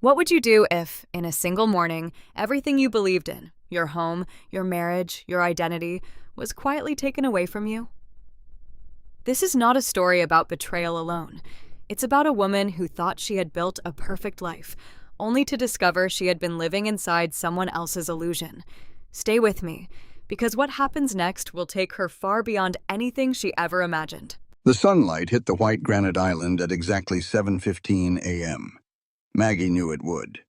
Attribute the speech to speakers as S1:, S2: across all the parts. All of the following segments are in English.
S1: What would you do if, in a single morning, everything you believed in, your home, your marriage, your identity, was quietly taken away from you? This is not a story about betrayal alone. It's about a woman who thought she had built a perfect life, only to discover she had been living inside someone else's illusion. Stay with me, because what happens next will take her far beyond anything she ever imagined.
S2: The sunlight hit the white granite island at exactly 7:15 a.m. Maggie knew it would.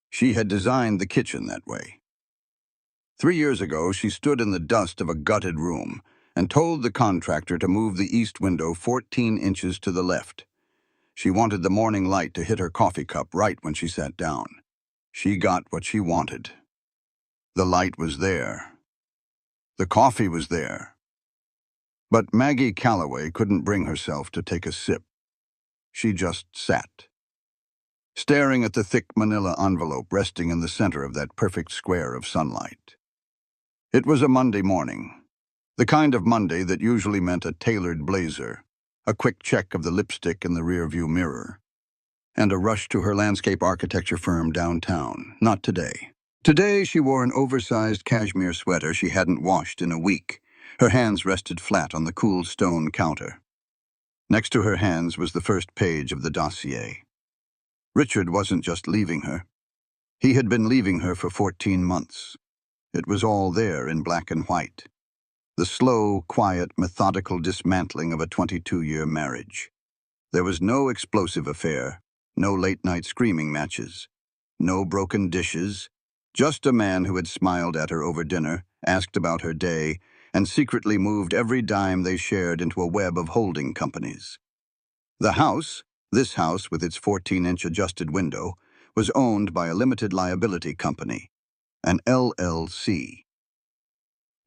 S2: She had designed the kitchen that way. 3 years ago, she stood in the dust of a gutted room and told the contractor to move the east window 14 inches to the left. She wanted the morning light to hit her coffee cup right when she sat down. She got what she wanted. The light was there. The coffee was there. But Maggie Calloway couldn't bring herself to take a sip. She just sat, staring at the thick manila envelope resting in the center of that perfect square of sunlight. It was a Monday morning, the kind of Monday that usually meant a tailored blazer, a quick check of the lipstick in the rearview mirror, and a rush to her landscape architecture firm downtown. Not today. Today, she wore an oversized cashmere sweater she hadn't washed in a week. Her hands rested flat on the cool stone counter. Next to her hands was the first page of the dossier. Richard wasn't just leaving her. He had been leaving her for 14 months. It was all there in black and white. The slow, quiet, methodical dismantling of a 22-year marriage. There was no explosive affair, no late-night screaming matches, no broken dishes, just a man who had smiled at her over dinner, asked about her day, and secretly moved every dime they shared into a web of holding companies. The house, this house with its 14-inch adjusted window, was owned by a limited liability company, an LLC.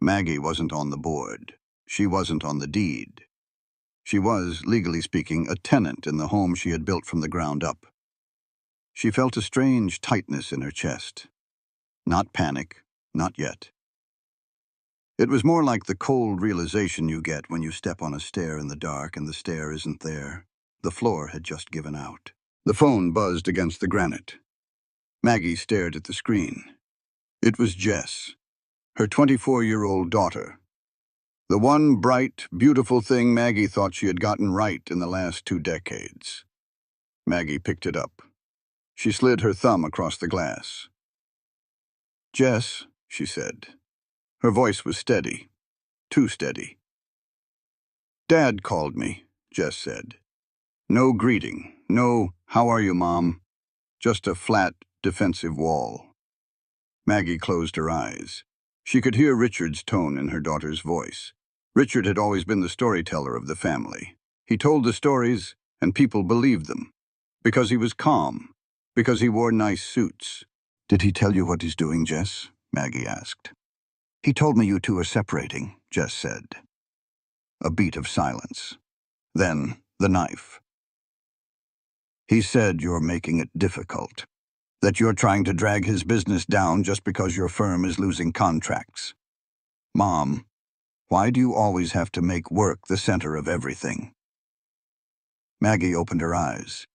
S2: Maggie wasn't on the board. She wasn't on the deed. She was, legally speaking, a tenant in the home she had built from the ground up. She felt a strange tightness in her chest. Not panic, not yet. It was more like the cold realization you get when you step on a stair in the dark and the stair isn't there. The floor had just given out. The phone buzzed against the granite. Maggie stared at the screen. It was Jess, her 24-year-old daughter. The one bright, beautiful thing Maggie thought she had gotten right in the last 2 decades. Maggie picked it up. She slid her thumb across the glass. "Jess," she said. Her voice was steady, too steady. "Dad called me," Jess said. No greeting, no "how are you, Mom?" Just a flat, defensive wall. Maggie closed her eyes. She could hear Richard's tone in her daughter's voice. Richard had always been the storyteller of the family. He told the stories, and people believed them. Because he was calm. Because he wore nice suits. "Did he tell you what he's doing, Jess?" Maggie asked. "He told me you two are separating," Jess said. A beat of silence. Then, the knife. "He said you're making it difficult. That you're trying to drag his business down just because your firm is losing contracts. Mom, why do you always have to make work the center of everything?" Maggie opened her eyes.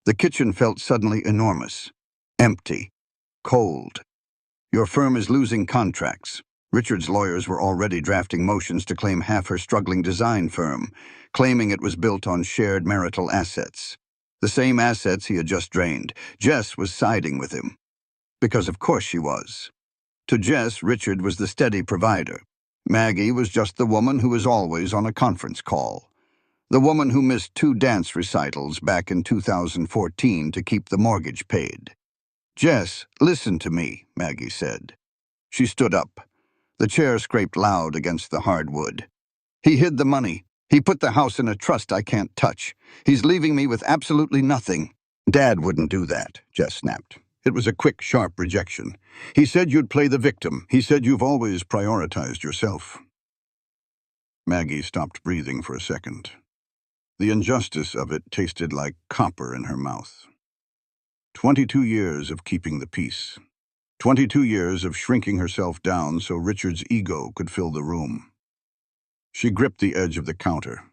S2: The kitchen felt suddenly enormous, empty, cold. "Your firm is losing contracts." Richard's lawyers were already drafting motions to claim half her struggling design firm, claiming it was built on shared marital assets. The same assets he had just drained. Jess was siding with him. Because of course she was. To Jess, Richard was the steady provider. Maggie was just the woman who was always on a conference call. The woman who missed 2 dance recitals back in 2014 to keep the mortgage paid. "Jess, listen to me," Maggie said. She stood up. The chair scraped loud against the hardwood. "He hid the money. He put the house in a trust I can't touch. He's leaving me with absolutely nothing." "Dad wouldn't do that," Jess snapped. It was a quick, sharp rejection. "He said you'd play the victim. He said you've always prioritized yourself." Maggie stopped breathing for a second. The injustice of it tasted like copper in her mouth. 22 years of keeping the peace. 22 years of shrinking herself down so Richard's ego could fill the room. She gripped the edge of the counter.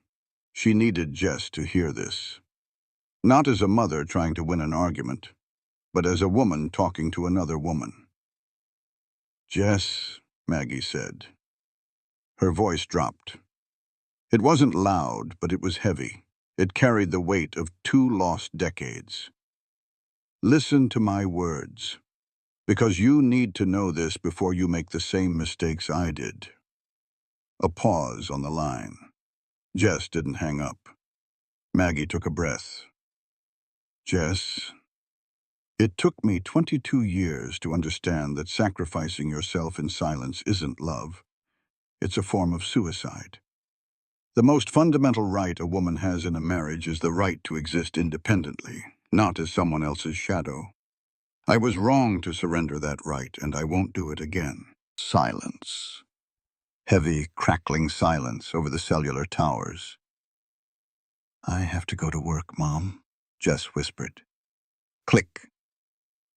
S2: She needed Jess to hear this. Not as a mother trying to win an argument, but as a woman talking to another woman. "Jess," Maggie said. Her voice dropped. It wasn't loud, but it was heavy. It carried the weight of 2 lost decades. "Listen to my words, because you need to know this before you make the same mistakes I did." A pause on the line. Jess didn't hang up. Maggie took a breath. "Jess, it took me 22 years to understand that sacrificing yourself in silence isn't love. It's a form of suicide. The most fundamental right a woman has in a marriage is the right to exist independently, not as someone else's shadow. I was wrong to surrender that right, and I won't do it again." Silence. Heavy, crackling silence over the cellular towers. "I have to go to work, Mom," Jess whispered. Click.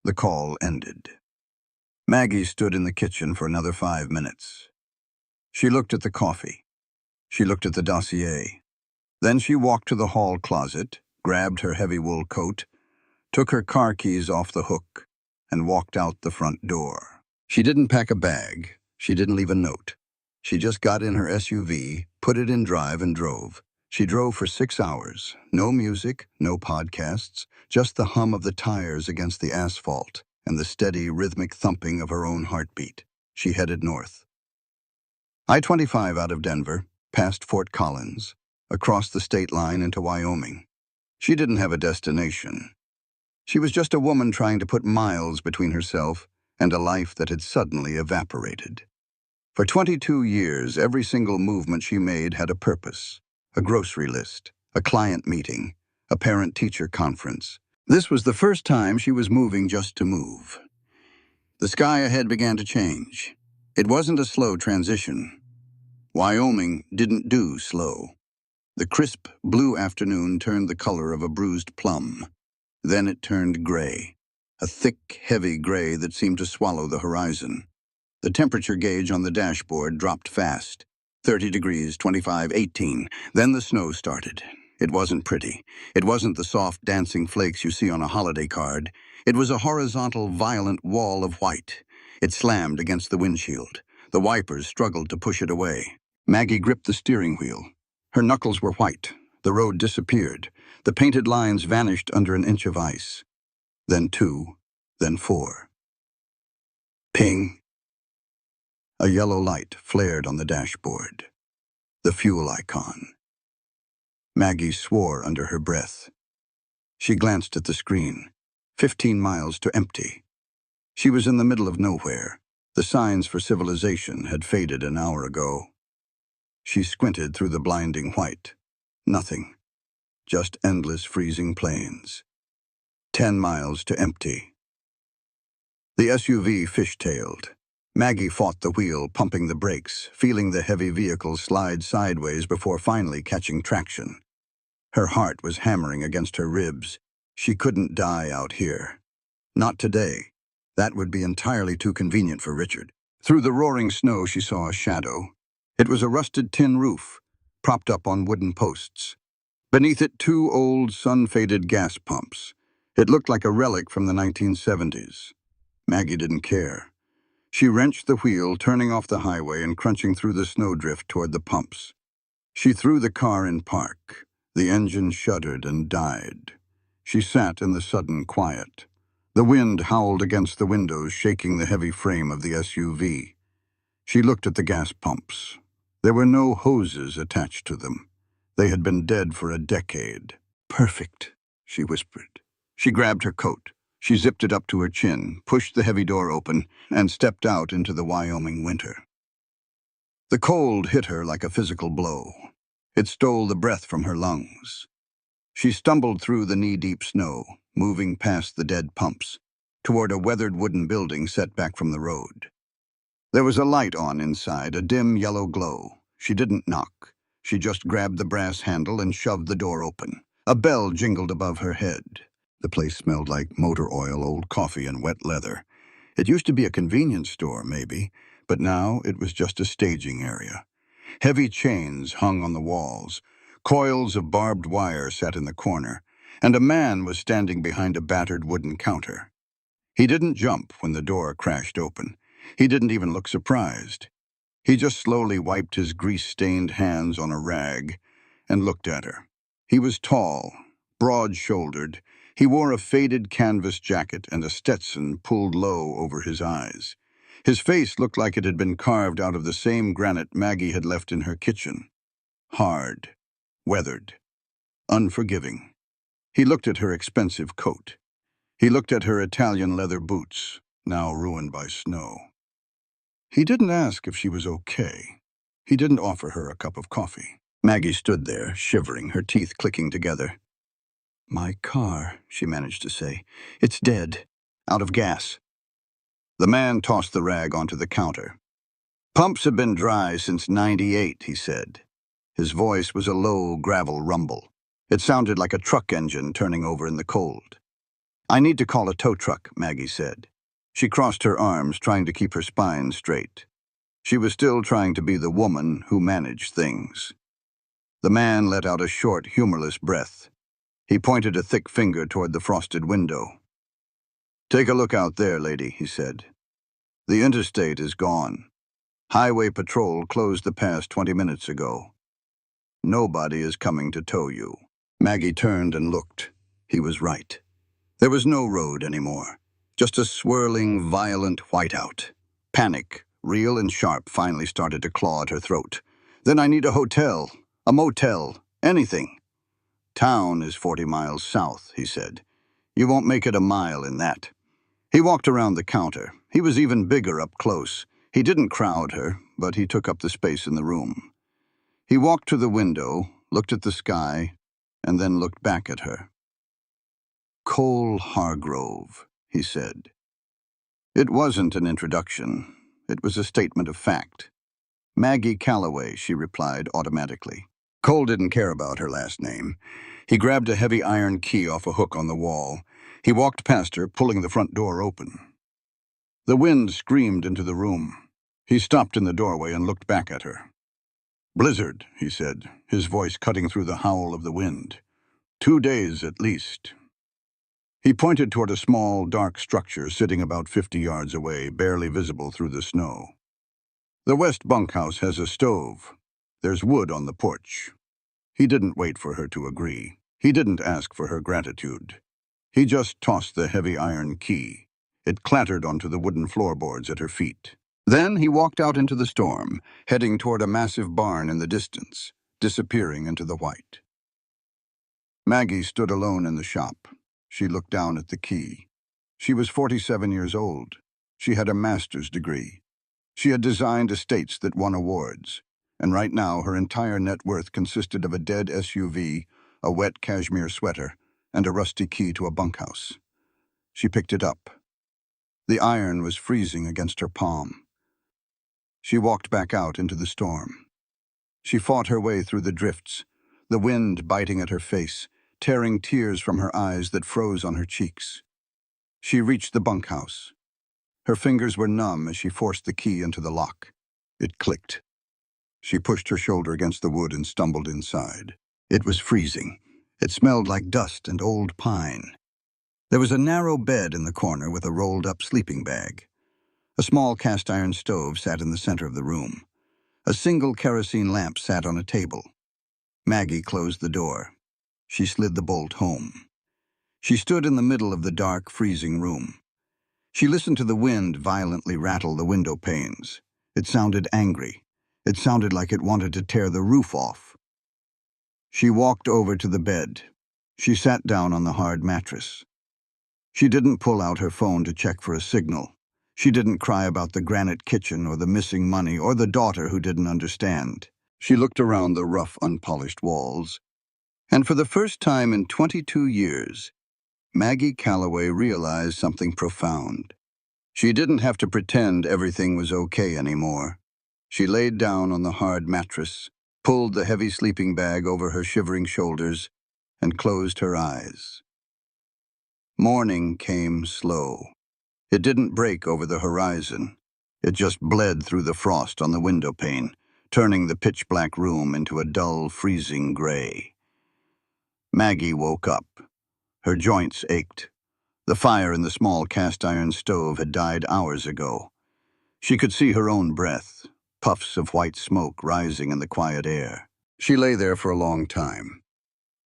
S2: The call ended. Maggie stood in the kitchen for another 5 minutes. She looked at the coffee. She looked at the dossier. Then she walked to the hall closet, grabbed her heavy wool coat, took her car keys off the hook, and walked out the front door. She didn't pack a bag. She didn't leave a note. She just got in her SUV, put it in drive, and drove. She drove for 6 hours. No music, no podcasts, just the hum of the tires against the asphalt and the steady, rhythmic thumping of her own heartbeat. She headed north. I-25 out of Denver, past Fort Collins, across the state line into Wyoming. She didn't have a destination. She was just a woman trying to put miles between herself and a life that had suddenly evaporated. For 22 years, every single movement she made had a purpose: a grocery list, a client meeting, a parent-teacher conference. This was the first time she was moving just to move. The sky ahead began to change. It wasn't a slow transition. Wyoming didn't do slow. The crisp, blue afternoon turned the color of a bruised plum. Then it turned gray, a thick, heavy gray that seemed to swallow the horizon. The temperature gauge on the dashboard dropped fast. 30 degrees, 25, 18. Then the snow started. It wasn't pretty. It wasn't the soft, dancing flakes you see on a holiday card. It was a horizontal, violent wall of white. It slammed against the windshield. The wipers struggled to push it away. Maggie gripped the steering wheel. Her knuckles were white. The road disappeared. The painted lines vanished under an inch of ice. Then 2, then 4. Ping. A yellow light flared on the dashboard. The fuel icon. Maggie swore under her breath. She glanced at the screen. 15 miles to empty. She was in the middle of nowhere. The signs for civilization had faded an hour ago. She squinted through the blinding white. Nothing. Just endless freezing plains. 10 miles to empty. The SUV fishtailed. Maggie fought the wheel, pumping the brakes, feeling the heavy vehicle slide sideways before finally catching traction. Her heart was hammering against her ribs. She couldn't die out here. Not today. That would be entirely too convenient for Richard. Through the roaring snow, she saw a shadow. It was a rusted tin roof, propped up on wooden posts. Beneath it, 2 old, sun-faded gas pumps. It looked like a relic from the 1970s. Maggie didn't care. She wrenched the wheel, turning off the highway and crunching through the snowdrift toward the pumps. She threw the car in park. The engine shuddered and died. She sat in the sudden quiet. The wind howled against the windows, shaking the heavy frame of the SUV. She looked at the gas pumps. There were no hoses attached to them. They had been dead for a decade. "Perfect," she whispered. She grabbed her coat. She zipped it up to her chin, pushed the heavy door open, and stepped out into the Wyoming winter. The cold hit her like a physical blow. It stole the breath from her lungs. She stumbled through the knee-deep snow, moving past the dead pumps, toward a weathered wooden building set back from the road. There was a light on inside, a dim yellow glow. She didn't knock. She just grabbed the brass handle and shoved the door open. A bell jingled above her head. The place smelled like motor oil, old coffee, and wet leather. It used to be a convenience store, maybe, but now it was just a staging area. Heavy chains hung on the walls. Coils of barbed wire sat in the corner, and a man was standing behind a battered wooden counter. He didn't jump when the door crashed open. He didn't even look surprised. He just slowly wiped his grease-stained hands on a rag and looked at her. He was tall, broad-shouldered. He wore a faded canvas jacket and a Stetson pulled low over his eyes. His face looked like it had been carved out of the same granite Maggie had left in her kitchen. Hard, weathered, unforgiving. He looked at her expensive coat. He looked at her Italian leather boots, now ruined by snow. He didn't ask if she was okay. He didn't offer her a cup of coffee. Maggie stood there, shivering, her teeth clicking together. "My car," she managed to say. "It's dead. Out of gas." The man tossed the rag onto the counter. "Pumps have been dry since '98, he said. His voice was a low gravel rumble. It sounded like a truck engine turning over in the cold. "I need to call a tow truck," Maggie said. She crossed her arms, trying to keep her spine straight. She was still trying to be the woman who managed things. The man let out a short, humorless breath. He pointed a thick finger toward the frosted window. "Take a look out there, lady," he said. "The interstate is gone. Highway patrol closed the pass 20 minutes ago. Nobody is coming to tow you." Maggie turned and looked. He was right. There was no road anymore, just a swirling, violent whiteout. Panic, real and sharp, finally started to claw at her throat. "Then I need a hotel, a motel, anything." "Town is 40 miles south," he said. "You won't make it a mile in that." He walked around the counter. He was even bigger up close. He didn't crowd her, but he took up the space in the room. He walked to the window, looked at the sky, and then looked back at her. "Cole Hargrove," he said. It wasn't an introduction. It was a statement of fact. "Maggie Calloway," she replied automatically. Cole didn't care about her last name. He grabbed a heavy iron key off a hook on the wall. He walked past her, pulling the front door open. The wind screamed into the room. He stopped in the doorway and looked back at her. "Blizzard," he said, his voice cutting through the howl of the wind. 2 days at least." He pointed toward a small, dark structure sitting about 50 yards away, barely visible through the snow. "The west bunkhouse has a stove. There's wood on the porch." He didn't wait for her to agree. He didn't ask for her gratitude. He just tossed the heavy iron key. It clattered onto the wooden floorboards at her feet. Then he walked out into the storm, heading toward a massive barn in the distance, disappearing into the white. Maggie stood alone in the shop. She looked down at the key. She was 47 years old. She had a master's degree. She had designed estates that won awards, and right now her entire net worth consisted of a dead SUV, a wet cashmere sweater, and a rusty key to a bunkhouse. She picked it up. The iron was freezing against her palm. She walked back out into the storm. She fought her way through the drifts, the wind biting at her face, tearing tears from her eyes that froze on her cheeks. She reached the bunkhouse. Her fingers were numb as she forced the key into the lock. It clicked. She pushed her shoulder against the wood and stumbled inside. It was freezing. It smelled like dust and old pine. There was a narrow bed in the corner with a rolled-up sleeping bag. A small cast-iron stove sat in the center of the room. A single kerosene lamp sat on a table. Maggie closed the door. She slid the bolt home. She stood in the middle of the dark, freezing room. She listened to the wind violently rattle the window panes. It sounded angry. It sounded like it wanted to tear the roof off. She walked over to the bed. She sat down on the hard mattress. She didn't pull out her phone to check for a signal. She didn't cry about the granite kitchen or the missing money or the daughter who didn't understand. She looked around the rough, unpolished walls. And for the first time in 22 years, Maggie Calloway realized something profound. She didn't have to pretend everything was okay anymore. She laid down on the hard mattress, pulled the heavy sleeping bag over her shivering shoulders, and closed her eyes. Morning came slow. It didn't break over the horizon. It just bled through the frost on the window pane, turning the pitch-black room into a dull, freezing gray. Maggie woke up. Her joints ached. The fire in the small cast-iron stove had died hours ago. She could see her own breath, puffs of white smoke rising in the quiet air. She lay there for a long time.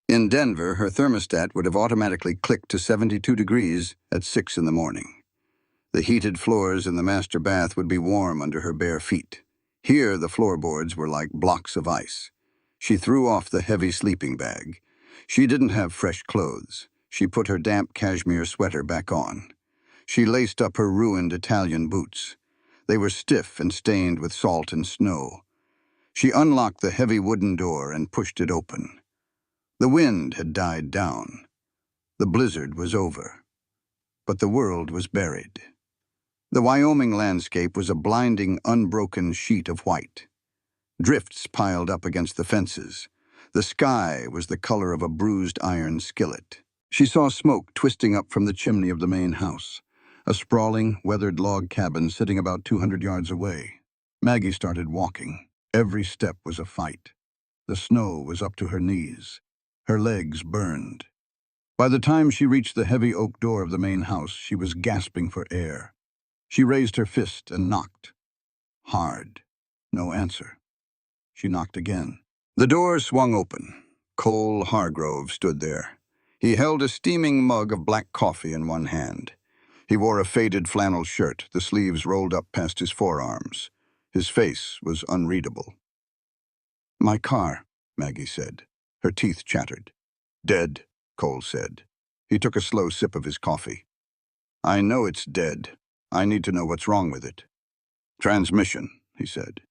S2: In Denver, her thermostat would have automatically clicked to 72 degrees at 6 in the morning. The heated floors in the master bath would be warm under her bare feet. Here, the floorboards were like blocks of ice. She threw off the heavy sleeping bag. She didn't have fresh clothes. She put her damp cashmere sweater back on. She laced up her ruined Italian boots. They were stiff and stained with salt and snow. She unlocked the heavy wooden door and pushed it open. The wind had died down. The blizzard was over. But the world was buried. The Wyoming landscape was a blinding, unbroken sheet of white. Drifts piled up against the fences. The sky was the color of a bruised iron skillet. She saw smoke twisting up from the chimney of the main house, a sprawling, weathered log cabin sitting about 200 yards away. Maggie started walking. Every step was a fight. The snow was up to her knees. Her legs burned. By the time she reached the heavy oak door of the main house, she was gasping for air. She raised her fist and knocked. Hard. No answer. She knocked again. The door swung open. Cole Hargrove stood there. He held a steaming mug of black coffee in one hand. He wore a faded flannel shirt, the sleeves rolled up past his forearms. His face was unreadable. "My car," Maggie said. Her teeth chattered. "Dead," Cole said. He took a slow sip of his coffee. "I know it's dead. I need to know what's wrong with it." "Transmission," he said.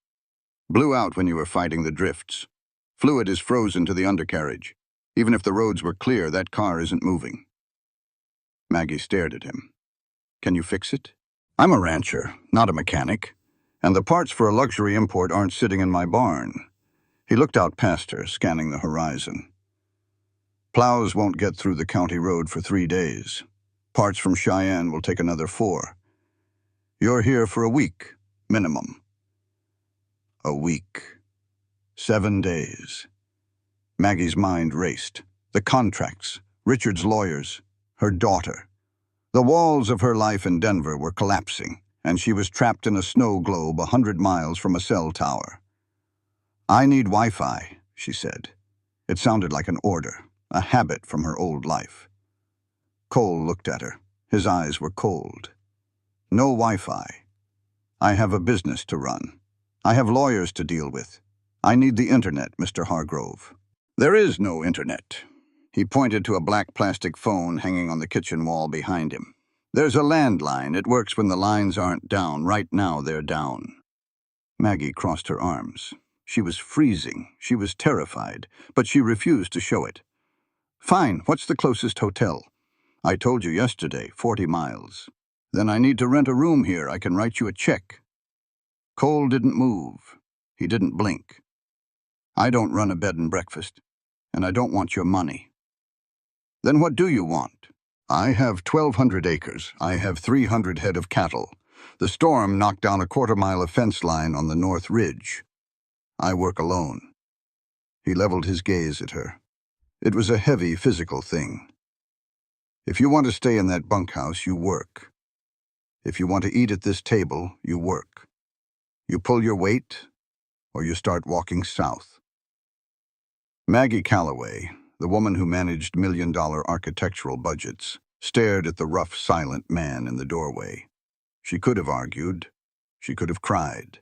S2: "Blew out when you were fighting the drifts. Fluid is frozen to the undercarriage. Even if the roads were clear, that car isn't moving." Maggie stared at him. "Can you fix it?" "I'm a rancher, not a mechanic, and the parts for a luxury import aren't sitting in my barn." He looked out past her, scanning the horizon. "Plows won't get through the county road for 3 days. Parts from Cheyenne will take another 4. You're here for a week, minimum." A week. 7 days. Maggie's mind raced. The contracts, Richard's lawyers, her daughter. The walls of her life in Denver were collapsing, and she was trapped in a snow globe 100 miles from a cell tower. "I need Wi-Fi," she said. It sounded like an order, a habit from her old life. Cole looked at her. His eyes were cold. "No Wi-Fi. I have a business to run. I have lawyers to deal with. I need the internet, Mr. Hargrove." "There is no internet." He pointed to a black plastic phone hanging on the kitchen wall behind him. "There's a landline. It works when the lines aren't down. Right now, they're down." Maggie crossed her arms. She was freezing. She was terrified, but she refused to show it. "Fine, what's the closest hotel?" "I told you yesterday, 40 miles. "Then I need to rent a room here. I can write you a check." Cole didn't move. He didn't blink. "I don't run a bed and breakfast, and I don't want your money." "Then what do you want?" "I have 1,200 acres. I have 300 head of cattle. The storm knocked down a quarter-mile of fence line on the North Ridge. I work alone." He leveled his gaze at her. It was a heavy physical thing. "If you want to stay in that bunkhouse, you work. If you want to eat at this table, you work. You pull your weight, or you start walking south." Maggie Calloway, the woman who managed million-dollar architectural budgets, stared at the rough, silent man in the doorway. She could have argued. She could have cried.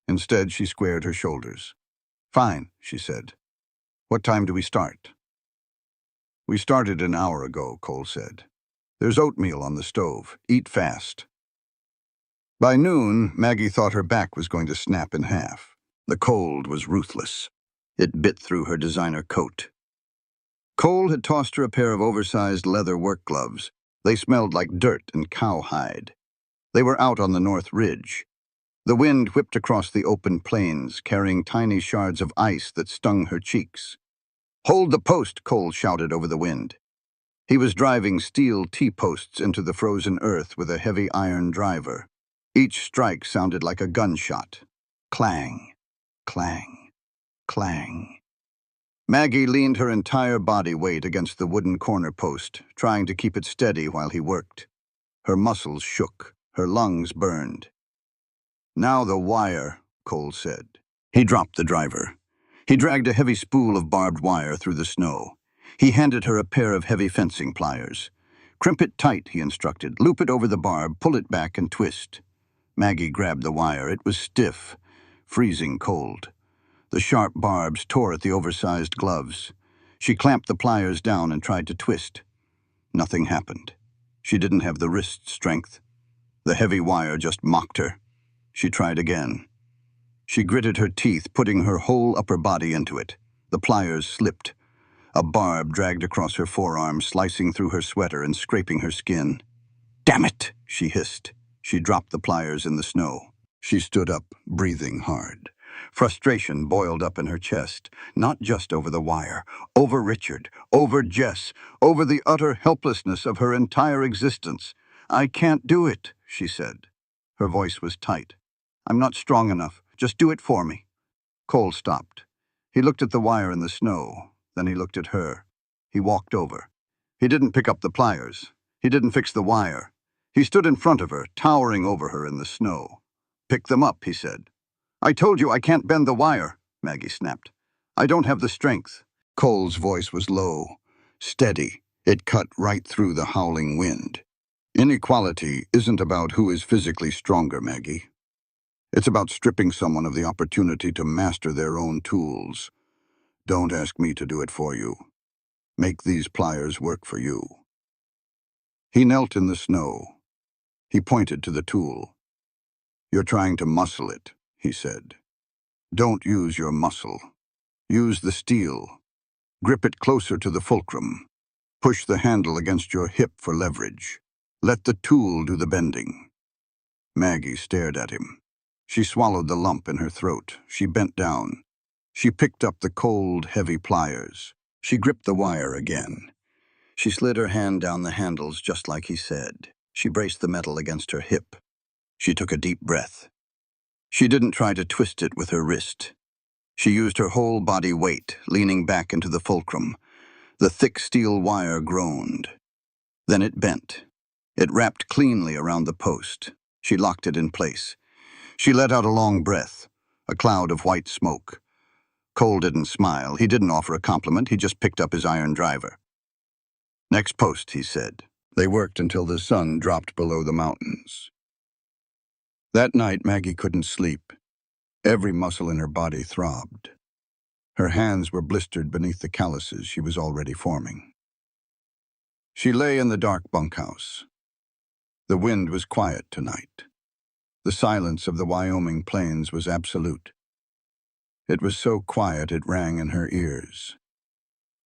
S2: Instead, she squared her shoulders. "Fine," she said. "What time do we start?" "We started an hour ago," Cole said. "There's oatmeal on the stove. Eat fast." By noon, Maggie thought her back was going to snap in half. The cold was ruthless. It bit through her designer coat. Cole had tossed her a pair of oversized leather work gloves. They smelled like dirt and cowhide. They were out on the North Ridge. The wind whipped across the open plains, carrying tiny shards of ice that stung her cheeks. "Hold the post," Cole shouted over the wind. He was driving steel T-posts into the frozen earth with a heavy iron driver. Each strike sounded like a gunshot. Clang, clang, clang. Maggie leaned her entire body weight against the wooden corner post, trying to keep it steady while he worked. Her muscles shook, her lungs burned. "Now the wire," Cole said. He dropped the driver. He dragged a heavy spool of barbed wire through the snow. He handed her a pair of heavy fencing pliers. "Crimp it tight," he instructed. "Loop it over the barb, pull it back, and twist." Maggie grabbed the wire. It was stiff, freezing cold. The sharp barbs tore at the oversized gloves. She clamped the pliers down and tried to twist. Nothing happened. She didn't have the wrist strength. The heavy wire just mocked her. She tried again. She gritted her teeth, putting her whole upper body into it. The pliers slipped. A barb dragged across her forearm, slicing through her sweater and scraping her skin. "Damn it!" she hissed. She dropped the pliers in the snow. She stood up, breathing hard. Frustration boiled up in her chest, not just over the wire, over Richard, over Jess, over the utter helplessness of her entire existence. "I can't do it," she said. Her voice was tight. "I'm not strong enough. Just do it for me." Cole stopped. He looked at the wire in the snow. Then he looked at her. He walked over. He didn't pick up the pliers. He didn't fix the wire. He stood in front of her, towering over her in the snow. "Pick them up," he said. "I told you I can't bend the wire," Maggie snapped. "I don't have the strength." Cole's voice was low, steady. It cut right through the howling wind. "Inequality isn't about who is physically stronger, Maggie. It's about stripping someone of the opportunity to master their own tools. Don't ask me to do it for you. Make these pliers work for you." He knelt in the snow. He pointed to the tool. "You're trying to muscle it," he said. "Don't use your muscle. Use the steel. Grip it closer to the fulcrum. Push the handle against your hip for leverage. Let the tool do the bending." Maggie stared at him. She swallowed the lump in her throat. She bent down. She picked up the cold, heavy pliers. She gripped the wire again. She slid her hand down the handles just like he said. She braced the metal against her hip. She took a deep breath. She didn't try to twist it with her wrist. She used her whole body weight, leaning back into the fulcrum. The thick steel wire groaned. Then it bent. It wrapped cleanly around the post. She locked it in place. She let out a long breath, a cloud of white smoke. Cole didn't smile. He didn't offer a compliment. He just picked up his iron driver. "Next post," he said. They worked until the sun dropped below the mountains. That night, Maggie couldn't sleep. Every muscle in her body throbbed. Her hands were blistered beneath the calluses she was already forming. She lay in the dark bunkhouse. The wind was quiet tonight. The silence of the Wyoming plains was absolute. It was so quiet it rang in her ears.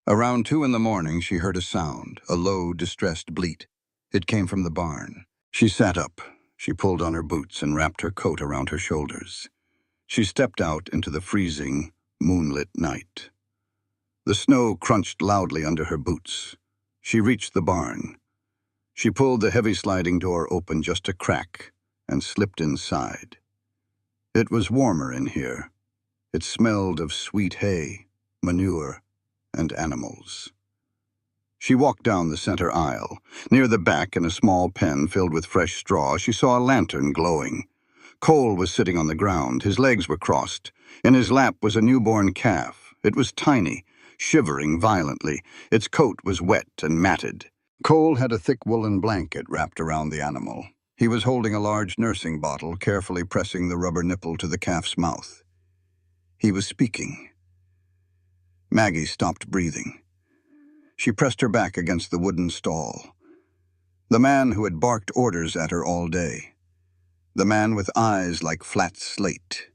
S2: Around 2 in the morning, she heard a sound, a low, distressed bleat. It came from the barn. She sat up. She pulled on her boots and wrapped her coat around her shoulders. She stepped out into the freezing, moonlit night. The snow crunched loudly under her boots. She reached the barn. She pulled the heavy sliding door open just a crack and slipped inside. It was warmer in here. It smelled of sweet hay, manure, and animals. She walked down the center aisle. Near the back, in a small pen filled with fresh straw, she saw a lantern glowing. Cole was sitting on the ground. His legs were crossed. In his lap was a newborn calf. It was tiny, shivering violently. Its coat was wet and matted. Cole had a thick woolen blanket wrapped around the animal. He was holding a large nursing bottle, carefully pressing the rubber nipple to the calf's mouth. He was speaking. Maggie stopped breathing. She pressed her back against the wooden stall. The man who had barked orders at her all day. The man with eyes like flat slate.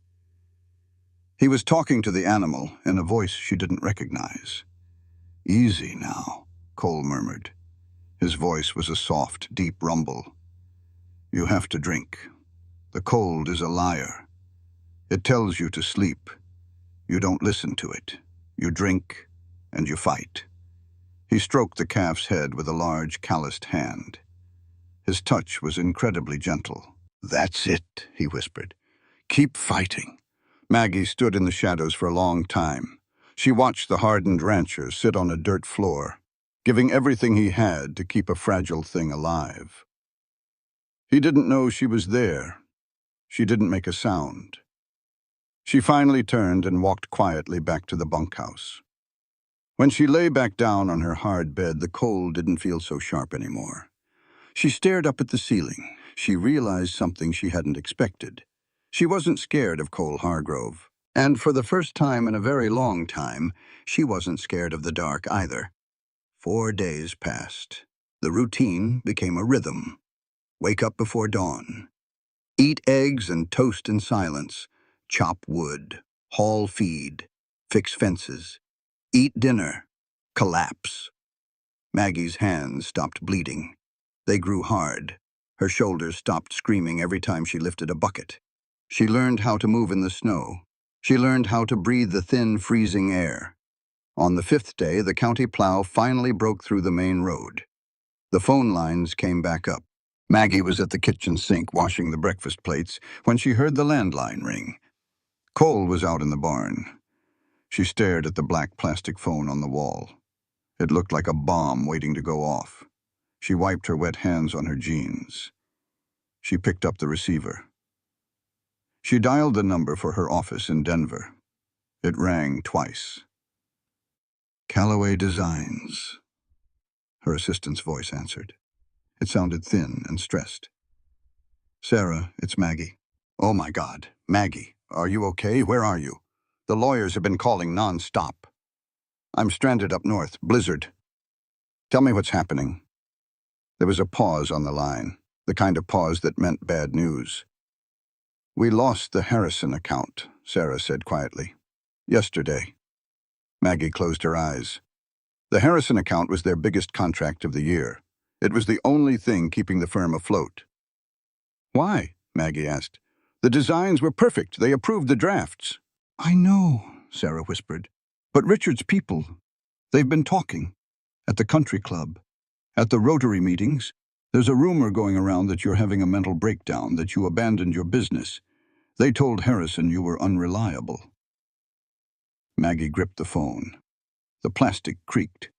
S2: He was talking to the animal in a voice she didn't recognize. "Easy now," Cole murmured. His voice was a soft, deep rumble. "You have to drink. The cold is a liar. It tells you to sleep. You don't listen to it. You drink, and you fight." He stroked the calf's head with a large, calloused hand. His touch was incredibly gentle. "That's it," he whispered. "Keep fighting." Maggie stood in the shadows for a long time. She watched the hardened rancher sit on a dirt floor, giving everything he had to keep a fragile thing alive. He didn't know she was there. She didn't make a sound. She finally turned and walked quietly back to the bunkhouse. When she lay back down on her hard bed, the cold didn't feel so sharp anymore. She stared up at the ceiling. She realized something she hadn't expected. She wasn't scared of Cole Hargrove. And for the first time in a very long time, she wasn't scared of the dark either. 4 days passed. The routine became a rhythm. Wake up before dawn. Eat eggs and toast in silence. Chop wood. Haul feed. Fix fences. Eat dinner. Collapse. Maggie's hands stopped bleeding. They grew hard. Her shoulders stopped screaming every time she lifted a bucket. She learned how to move in the snow. She learned how to breathe the thin, freezing air. On the 5th day, the county plow finally broke through the main road. The phone lines came back up. Maggie was at the kitchen sink washing the breakfast plates when she heard the landline ring. Cole was out in the barn. She stared at the black plastic phone on the wall. It looked like a bomb waiting to go off. She wiped her wet hands on her jeans. She picked up the receiver. She dialed the number for her office in Denver. It rang twice. Callaway Designs. Her assistant's voice answered. It sounded thin and stressed. Sarah, it's Maggie. Oh my God, Maggie, are you okay? Where are you? The lawyers have been calling non-stop. I'm stranded up north, blizzard. Tell me what's happening. There was a pause on the line, the kind of pause that meant bad news. We lost the Harrison account, Sarah said quietly. Yesterday. Maggie closed her eyes. The Harrison account was their biggest contract of the year. It was the only thing keeping the firm afloat. Why? Maggie asked. The designs were perfect. They approved the drafts. I know, Sarah whispered. But Richard's people, they've been talking. At the country club. At the Rotary meetings. There's a rumor going around that you're having a mental breakdown, that you abandoned your business. They told Harrison you were unreliable. Maggie gripped the phone. The plastic creaked.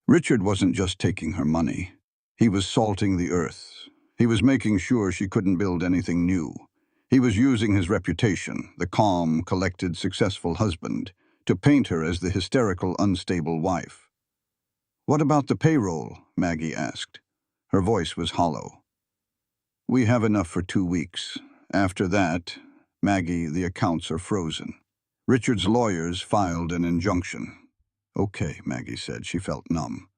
S2: Richard wasn't just taking her money. He was salting the earth. He was making sure she couldn't build anything new. He was using his reputation, the calm, collected, successful husband, to paint her as the hysterical, unstable wife. What about the payroll? Maggie asked. Her voice was hollow. We have enough for 2 weeks. After that, Maggie, the accounts are frozen. Richard's lawyers filed an injunction. Okay, Maggie said. She felt numb.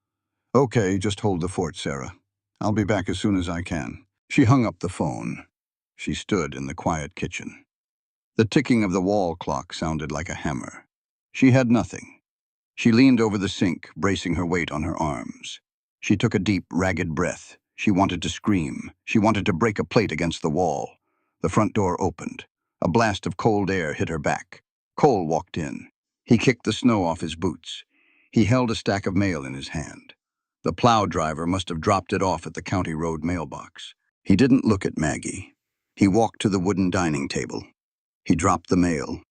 S2: Okay, just hold the fort, Sarah. I'll be back as soon as I can. She hung up the phone. She stood in the quiet kitchen. The ticking of the wall clock sounded like a hammer. She had nothing. She leaned over the sink, bracing her weight on her arms. She took a deep, ragged breath. She wanted to scream. She wanted to break a plate against the wall. The front door opened. A blast of cold air hit her back. Cole walked in. He kicked the snow off his boots. He held a stack of mail in his hand. The plow driver must have dropped it off at the county road mailbox. He didn't look at Maggie. He walked to the wooden dining table. He dropped the mail.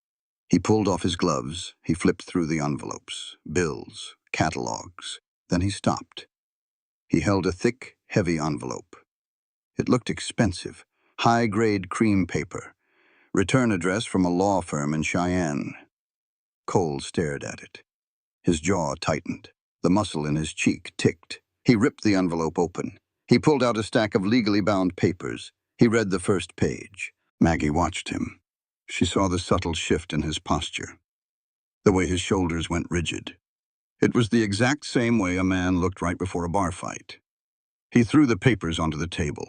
S2: He pulled off his gloves. He flipped through the envelopes, bills, catalogs. Then he stopped. He held a thick, heavy envelope. It looked expensive. High-grade cream paper. Return address from a law firm in Cheyenne. Cole stared at it. His jaw tightened. The muscle in his cheek ticked. He ripped the envelope open. He pulled out a stack of legally bound papers. He read the first page. Maggie watched him. She saw the subtle shift in his posture, the way his shoulders went rigid. It was the exact same way a man looked right before a bar fight. He threw the papers onto the table.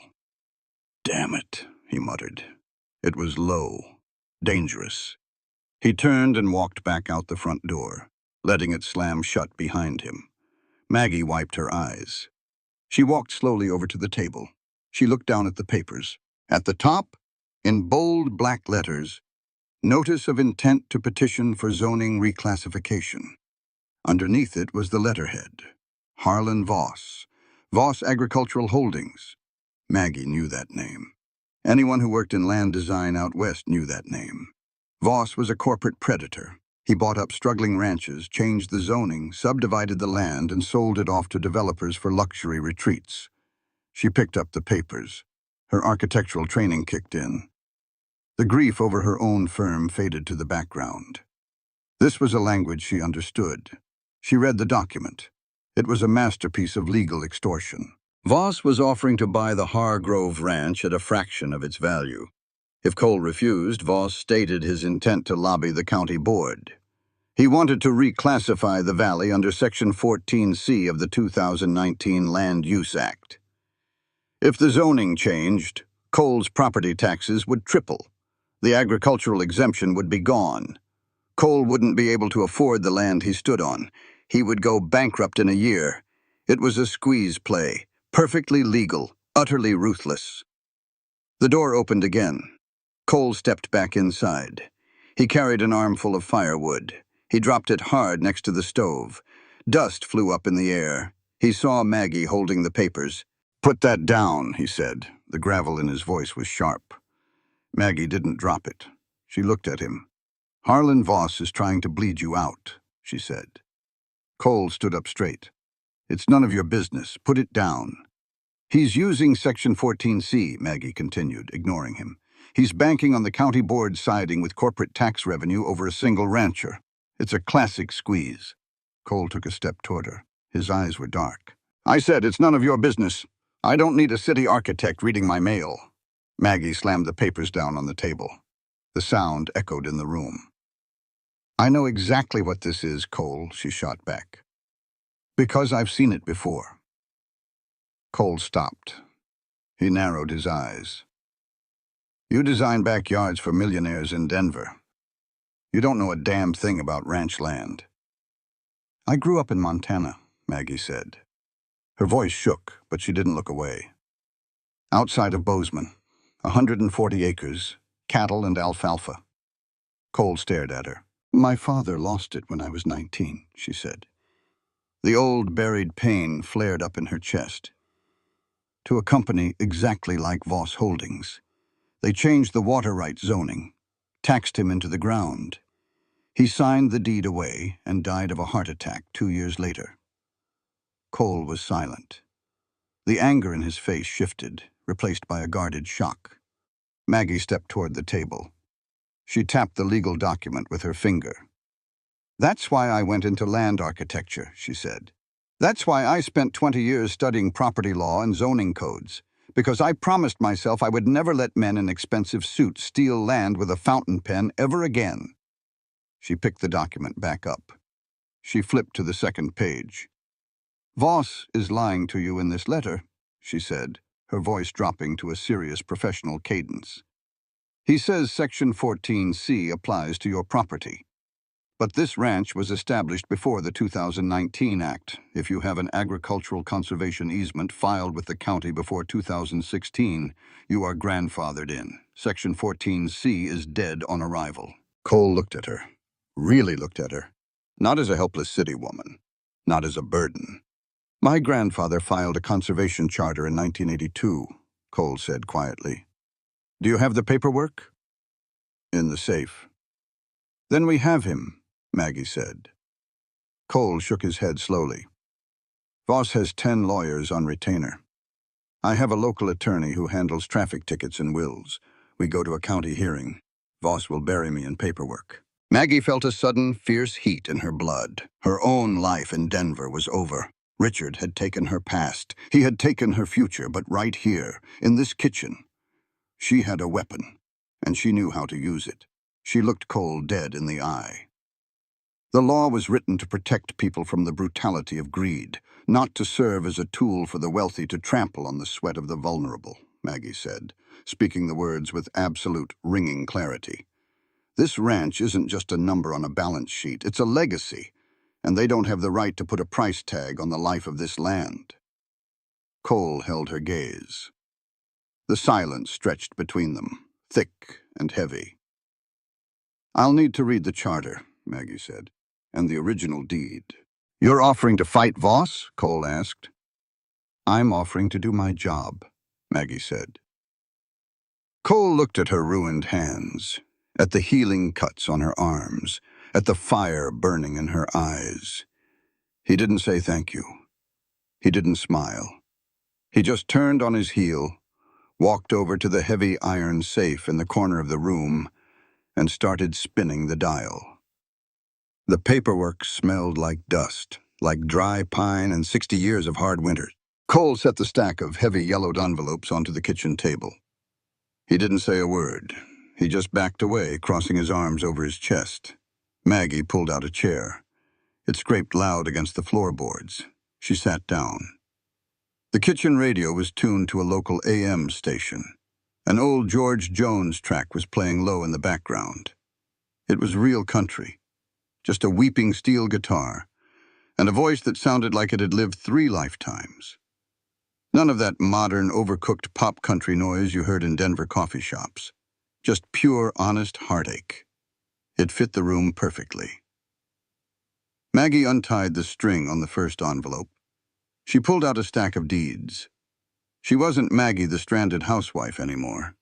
S2: Damn it, he muttered. It was low, dangerous. He turned and walked back out the front door, letting it slam shut behind him. Maggie wiped her eyes. She walked slowly over to the table. She looked down at the papers. At the top, in bold black letters, Notice of Intent to Petition for Zoning Reclassification. Underneath it was the letterhead. Harlan Voss. Voss Agricultural Holdings. Maggie knew that name. Anyone who worked in land design out west knew that name. Voss was a corporate predator. He bought up struggling ranches, changed the zoning, subdivided the land, and sold it off to developers for luxury retreats. She picked up the papers. Her architectural training kicked in. The grief over her own firm faded to the background. This was a language she understood. She read the document. It was a masterpiece of legal extortion. Voss was offering to buy the Hargrove Ranch at a fraction of its value. If Cole refused, Voss stated his intent to lobby the county board. He wanted to reclassify the valley under Section 14C of the 2019 Land Use Act. If the zoning changed, Cole's property taxes would triple. The agricultural exemption would be gone. Cole wouldn't be able to afford the land he stood on. He would go bankrupt in a year. It was a squeeze play, perfectly legal, utterly ruthless. The door opened again. Cole stepped back inside. He carried an armful of firewood. He dropped it hard next to the stove. Dust flew up in the air. He saw Maggie holding the papers. "Put that down," he said. The gravel in his voice was sharp. Maggie didn't drop it. She looked at him. "Harlan Voss is trying to bleed you out," she said. Cole stood up straight. "It's none of your business. Put it down." "He's using Section 14C, Maggie continued, ignoring him. "He's banking on the county board siding with corporate tax revenue over a single rancher. It's a classic squeeze." Cole took a step toward her. His eyes were dark. "I said it's none of your business. I don't need a city architect reading my mail." Maggie slammed the papers down on the table. The sound echoed in the room. "I know exactly what this is, Cole," she shot back. "Because I've seen it before." Cole stopped. He narrowed his eyes. "You design backyards for millionaires in Denver. You don't know a damn thing about ranch land." "I grew up in Montana," Maggie said. Her voice shook, but she didn't look away. "Outside of Bozeman, 140 acres, cattle and alfalfa." Cole stared at her. "My father lost it when I was 19, she said. The old buried pain flared up in her chest. "To a company exactly like Voss Holdings. They changed the water rights zoning, taxed him into the ground. He signed the deed away and died of a heart attack 2 years later." Cole was silent. The anger in his face shifted, replaced by a guarded shock. Maggie stepped toward the table. She tapped the legal document with her finger. "That's why I went into land architecture," she said. "That's why I spent 20 years studying property law and zoning codes, because I promised myself I would never let men in expensive suits steal land with a fountain pen ever again." She picked the document back up. She flipped to the second page. "Voss is lying to you in this letter," she said, her voice dropping to a serious professional cadence. "He says Section 14C applies to your property. But this ranch was established before the 2019 Act. If you have an agricultural conservation easement filed with the county before 2016, you are grandfathered in. Section 14C is dead on arrival." Cole looked at her, really looked at her, not as a helpless city woman, not as a burden. "My grandfather filed a conservation charter in 1982, Cole said quietly. "Do you have the paperwork?" "In the safe." "Then we have him," Maggie said. Cole shook his head slowly. "Voss has 10 lawyers on retainer. I have a local attorney who handles traffic tickets and wills. We go to a county hearing. Voss will bury me in paperwork." Maggie felt a sudden, fierce heat in her blood. Her own life in Denver was over. Richard had taken her past. He had taken her future, but right here, in this kitchen, she had a weapon, and she knew how to use it. She looked Cole dead in the eye. "The law was written to protect people from the brutality of greed, not to serve as a tool for the wealthy to trample on the sweat of the vulnerable," Maggie said, speaking the words with absolute, ringing clarity. "This ranch isn't just a number on a balance sheet, it's a legacy, and they don't have the right to put a price tag on the life of this land." Cole held her gaze. The silence stretched between them, thick and heavy. "I'll need to read the charter," Maggie said, "and the original deed." "You're offering to fight Voss?" Cole asked. "I'm offering to do my job," Maggie said. Cole looked at her ruined hands, at the healing cuts on her arms, at the fire burning in her eyes. He didn't say thank you. He didn't smile. He just turned on his heel, walked over to the heavy iron safe in the corner of the room, and started spinning the dial. The paperwork smelled like dust, like dry pine and 60 years of hard winters. Cole set the stack of heavy yellowed envelopes onto the kitchen table. He didn't say a word. He just backed away, crossing his arms over his chest. Maggie pulled out a chair. It scraped loud against the floorboards. She sat down. The kitchen radio was tuned to a local AM station. An old George Jones track was playing low in the background. It was real country, just a weeping steel guitar, and a voice that sounded like it had lived 3 lifetimes. None of that modern, overcooked pop country noise you heard in Denver coffee shops. Just pure, honest heartache. It fit the room perfectly. Maggie untied the string on the first envelope. She pulled out a stack of deeds. She wasn't Maggie the stranded housewife anymore.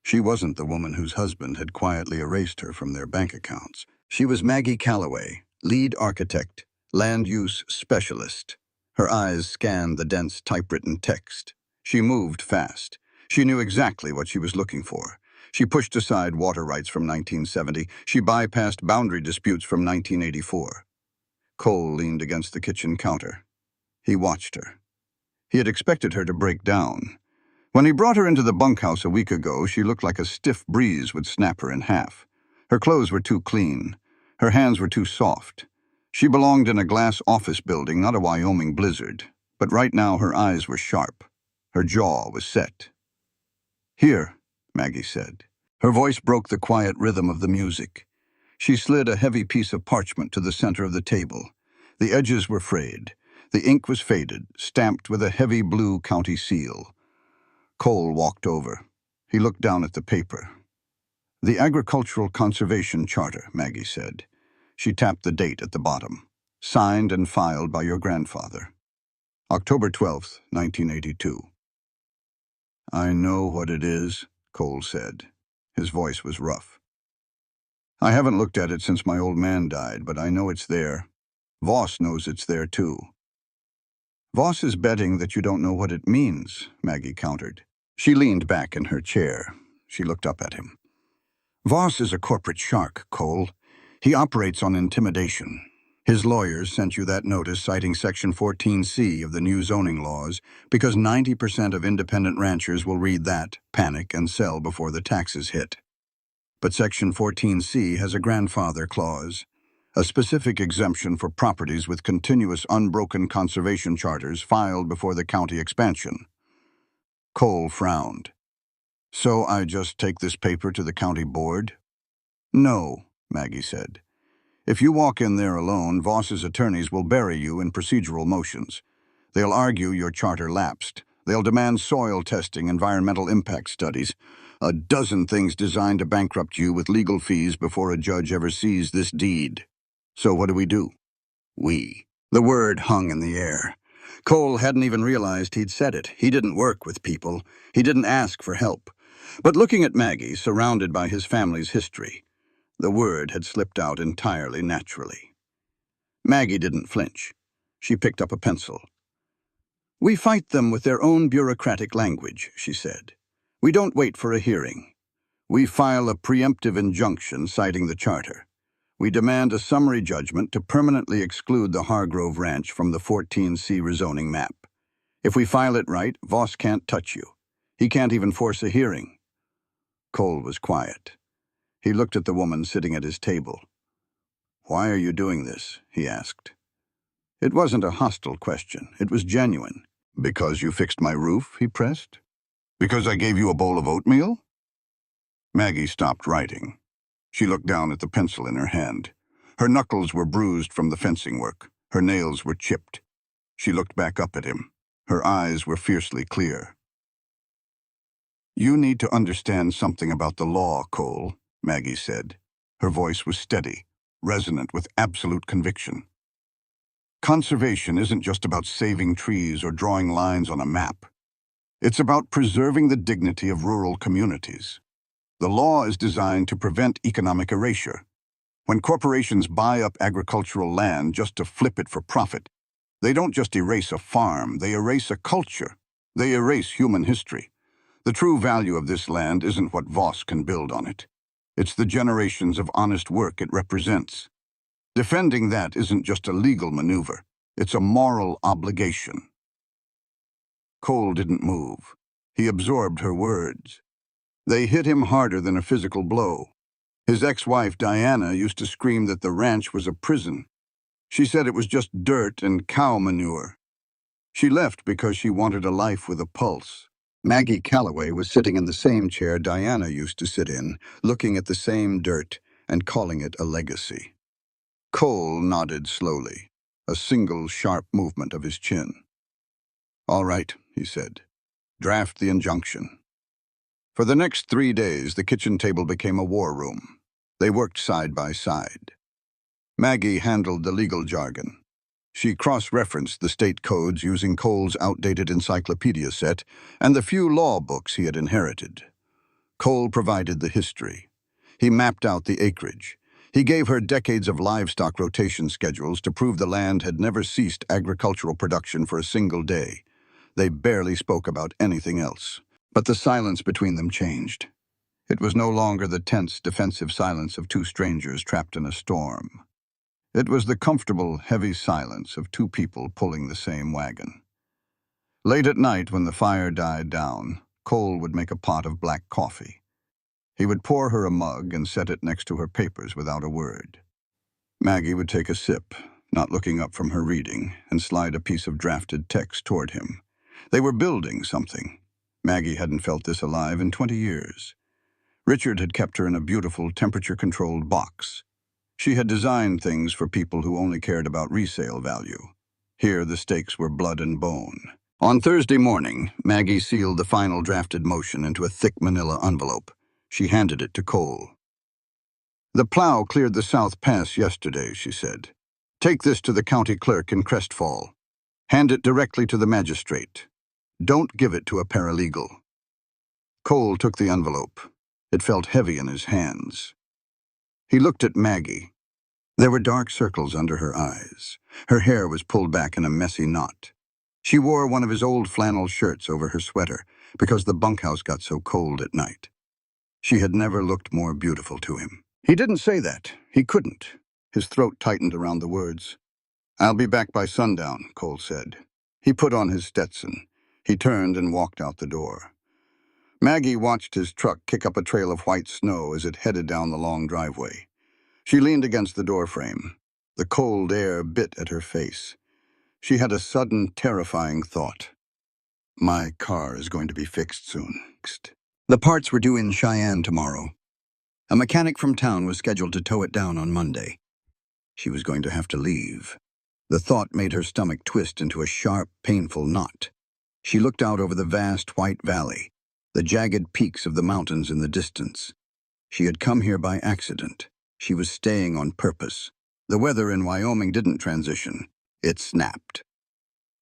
S2: She wasn't the woman whose husband had quietly erased her from their bank accounts. She was Maggie Calloway, lead architect, land use specialist. Her eyes scanned the dense typewritten text. She moved fast. She knew exactly what she was looking for. She pushed aside water rights from 1970. She bypassed boundary disputes from 1984. Cole leaned against the kitchen counter. He watched her. He had expected her to break down. When he brought her into the bunkhouse a week ago, she looked like a stiff breeze would snap her in half. Her clothes were too clean. Her hands were too soft. She belonged in a glass office building, not a Wyoming blizzard. But right now her eyes were sharp. Her jaw was set. "Here," Maggie said. Her voice broke the quiet rhythm of the music. She slid a heavy piece of parchment to the center of the table. The edges were frayed. The ink was faded, stamped with a heavy blue county seal. Cole walked over. He looked down at the paper. "The Agricultural Conservation Charter," Maggie said. She tapped the date at the bottom. "Signed and filed by your grandfather. October 12th, 1982. "I know what it is," Cole said. His voice was rough. "I haven't looked at it since my old man died, but I know it's there. Voss knows it's there, too." "Voss is betting that you don't know what it means," Maggie countered. She leaned back in her chair. She looked up at him. "Voss is a corporate shark, Cole. He operates on intimidation. His lawyers sent you that notice citing Section 14C of the new zoning laws because 90% of independent ranchers will read that, panic, and sell before the taxes hit. But Section 14C has a grandfather clause, a specific exemption for properties with continuous unbroken conservation charters filed before the county expansion." Cole frowned. "So I just take this paper to the county board?" "No," Maggie said. "If you walk in there alone, Voss's attorneys will bury you in procedural motions. They'll argue your charter lapsed. They'll demand soil testing, environmental impact studies, a dozen things designed to bankrupt you with legal fees before a judge ever sees this deed. So what do? We." The word hung in the air. Cole hadn't even realized he'd said it. He didn't work with people. He didn't ask for help. But looking at Maggie, surrounded by his family's history, the word had slipped out entirely naturally. Maggie didn't flinch. She picked up a pencil. "We fight them with their own bureaucratic language," she said. "We don't wait for a hearing. We file a preemptive injunction citing the charter. We demand a summary judgment to permanently exclude the Hargrove Ranch from the 14C rezoning map. If we file it right, Voss can't touch you. He can't even force a hearing." Cole was quiet. He looked at the woman sitting at his table. "Why are you doing this?" he asked. It wasn't a hostile question. It was genuine. "Because you fixed my roof?" he pressed. "Because I gave you a bowl of oatmeal?" Maggie stopped writing. She looked down at the pencil in her hand. Her knuckles were bruised from the fencing work. Her nails were chipped. She looked back up at him. Her eyes were fiercely clear. "You need to understand something about the law, Cole," Maggie said. Her voice was steady, resonant with absolute conviction. "Conservation isn't just about saving trees or drawing lines on a map. It's about preserving the dignity of rural communities. The law is designed to prevent economic erasure. When corporations buy up agricultural land just to flip it for profit, they don't just erase a farm, they erase a culture. They erase human history. The true value of this land isn't what Voss can build on it. It's the generations of honest work it represents. Defending that isn't just a legal maneuver, it's a moral obligation. Cole didn't move. He absorbed her words. They hit him harder than a physical blow. His ex-wife, Diana, used to scream that the ranch was a prison. She said it was just dirt and cow manure. She left because she wanted a life with a pulse. Maggie Calloway was sitting in the same chair Diana used to sit in, looking at the same dirt and calling it a legacy. Cole nodded slowly, a single sharp movement of his chin. "All right," he said. "Draft the injunction." For the next 3 days, the kitchen table became a war room. They worked side by side. Maggie handled the legal jargon. She cross-referenced the state codes using Cole's outdated encyclopedia set and the few law books he had inherited. Cole provided the history. He mapped out the acreage. He gave her decades of livestock rotation schedules to prove the land had never ceased agricultural production for a single day. They barely spoke about anything else. But the silence between them changed. It was no longer the tense, defensive silence of two strangers trapped in a storm. It was the comfortable, heavy silence of two people pulling the same wagon. Late at night, when the fire died down, Cole would make a pot of black coffee. He would pour her a mug and set it next to her papers without a word. Maggie would take a sip, not looking up from her reading, and slide a piece of drafted text toward him. They were building something. Maggie hadn't felt this alive in 20 years. Richard had kept her in a beautiful, temperature-controlled box. She had designed things for people who only cared about resale value. Here, the stakes were blood and bone. On Thursday morning, Maggie sealed the final drafted motion into a thick manila envelope. She handed it to Cole. "The plow cleared the South Pass yesterday," she said. "Take this to the county clerk in Crestfall. Hand it directly to the magistrate. Don't give it to a paralegal." Cole took the envelope. It felt heavy in his hands. He looked at Maggie. There were dark circles under her eyes. Her hair was pulled back in a messy knot. She wore one of his old flannel shirts over her sweater because the bunkhouse got so cold at night. She had never looked more beautiful to him. He didn't say that. He couldn't. His throat tightened around the words. "I'll be back by sundown," Cole said. He put on his Stetson. He turned and walked out the door. Maggie watched his truck kick up a trail of white snow as it headed down the long driveway. She leaned against the doorframe. The cold air bit at her face. She had a sudden, terrifying thought. My car is going to be fixed soon. The parts were due in Cheyenne tomorrow. A mechanic from town was scheduled to tow it down on Monday. She was going to have to leave. The thought made her stomach twist into a sharp, painful knot. She looked out over the vast white valley, the jagged peaks of the mountains in the distance. She had come here by accident. She was staying on purpose. The weather in Wyoming didn't transition. It snapped.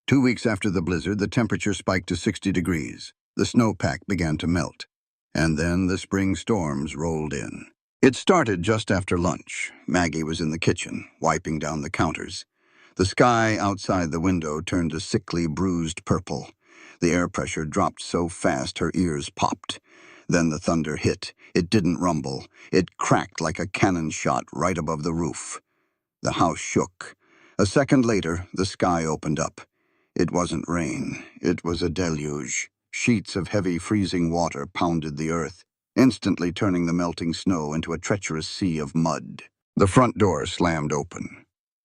S2: 2 weeks after the blizzard, the temperature spiked to 60 degrees. The snowpack began to melt. And then the spring storms rolled in. It started just after lunch. Maggie was in the kitchen, wiping down the counters. The sky outside the window turned a sickly, bruised purple. The air pressure dropped so fast her ears popped. Then the thunder hit. It didn't rumble. It cracked like a cannon shot right above the roof. The house shook. A second later, the sky opened up. It wasn't rain. It was a deluge. Sheets of heavy, freezing water pounded the earth, instantly turning the melting snow into a treacherous sea of mud. The front door slammed open.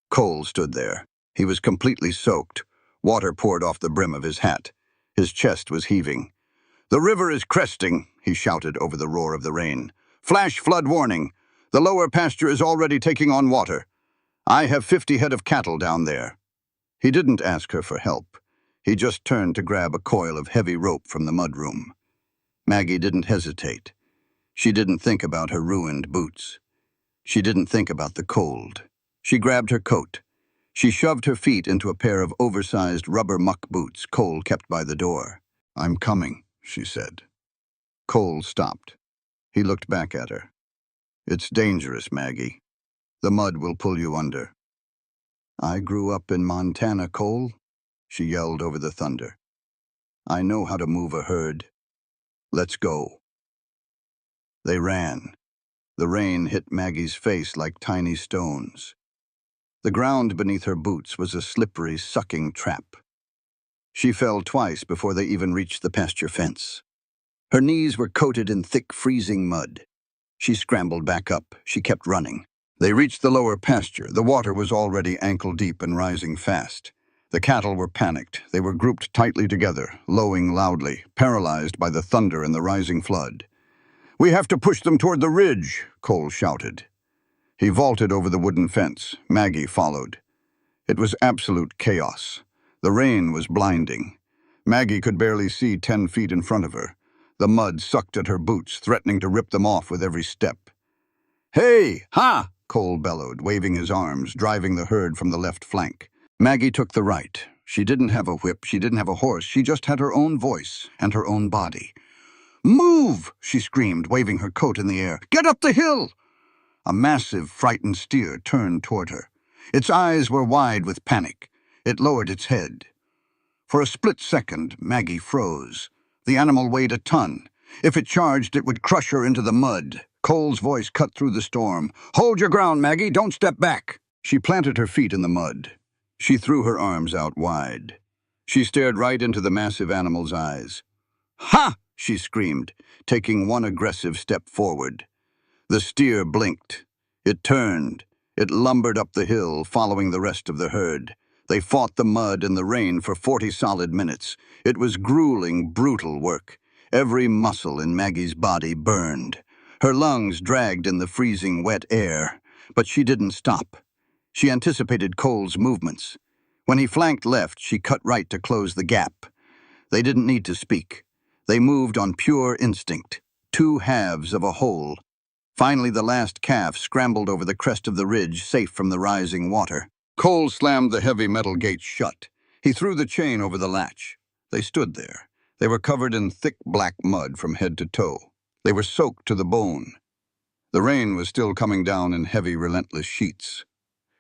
S2: Cole stood there. He was completely soaked. Water poured off the brim of his hat. His chest was heaving. "The river is cresting," he shouted over the roar of the rain. "Flash flood warning. The lower pasture is already taking on water. I have 50 head of cattle down there." He didn't ask her for help. He just turned to grab a coil of heavy rope from the mudroom. Maggie didn't hesitate. She didn't think about her ruined boots. She didn't think about the cold. She grabbed her coat. She shoved her feet into a pair of oversized rubber muck boots Cole kept by the door. "I'm coming," she said. Cole stopped. He looked back at her. "It's dangerous, Maggie." The mud will pull you under. I grew up in Montana, Cole, she yelled over the thunder. I know how to move a herd. Let's go. They ran. The rain hit Maggie's face like tiny stones. The ground beneath her boots was a slippery, sucking trap. She fell twice before they even reached the pasture fence. Her knees were coated in thick, freezing mud. She scrambled back up. She kept running. They reached the lower pasture. The water was already ankle-deep and rising fast. The cattle were panicked. They were grouped tightly together, lowing loudly, paralyzed by the thunder and the rising flood. "We have to push them toward the ridge," Cole shouted. He vaulted over the wooden fence. Maggie followed. It was absolute chaos. The rain was blinding. Maggie could barely see 10 feet in front of her. The mud sucked at her boots, threatening to rip them off with every step. "Hey! Ha!" Cole bellowed, waving his arms, driving the herd from the left flank. Maggie took the right. She didn't have a whip, she didn't have a horse, she just had her own voice and her own body. "Move!" she screamed, waving her coat in the air. "Get up the hill!" A massive, frightened steer turned toward her. Its eyes were wide with panic. It lowered its head. For a split second, Maggie froze. The animal weighed a ton. If it charged, it would crush her into the mud. Cole's voice cut through the storm. "Hold your ground, Maggie. Don't step back." She planted her feet in the mud. She threw her arms out wide. She stared right into the massive animal's eyes. "Ha!" she screamed, taking one aggressive step forward. The steer blinked. It turned. It lumbered up the hill, following the rest of the herd. They fought the mud and the rain for 40 solid minutes. It was grueling, brutal work. Every muscle in Maggie's body burned. Her lungs dragged in the freezing, wet air. But she didn't stop. She anticipated Cole's movements. When he flanked left, she cut right to close the gap. They didn't need to speak. They moved on pure instinct. Two halves of a whole. Finally, the last calf scrambled over the crest of the ridge, safe from the rising water. Cole slammed the heavy metal gate shut. He threw the chain over the latch. They stood there. They were covered in thick black mud from head to toe. They were soaked to the bone. The rain was still coming down in heavy, relentless sheets.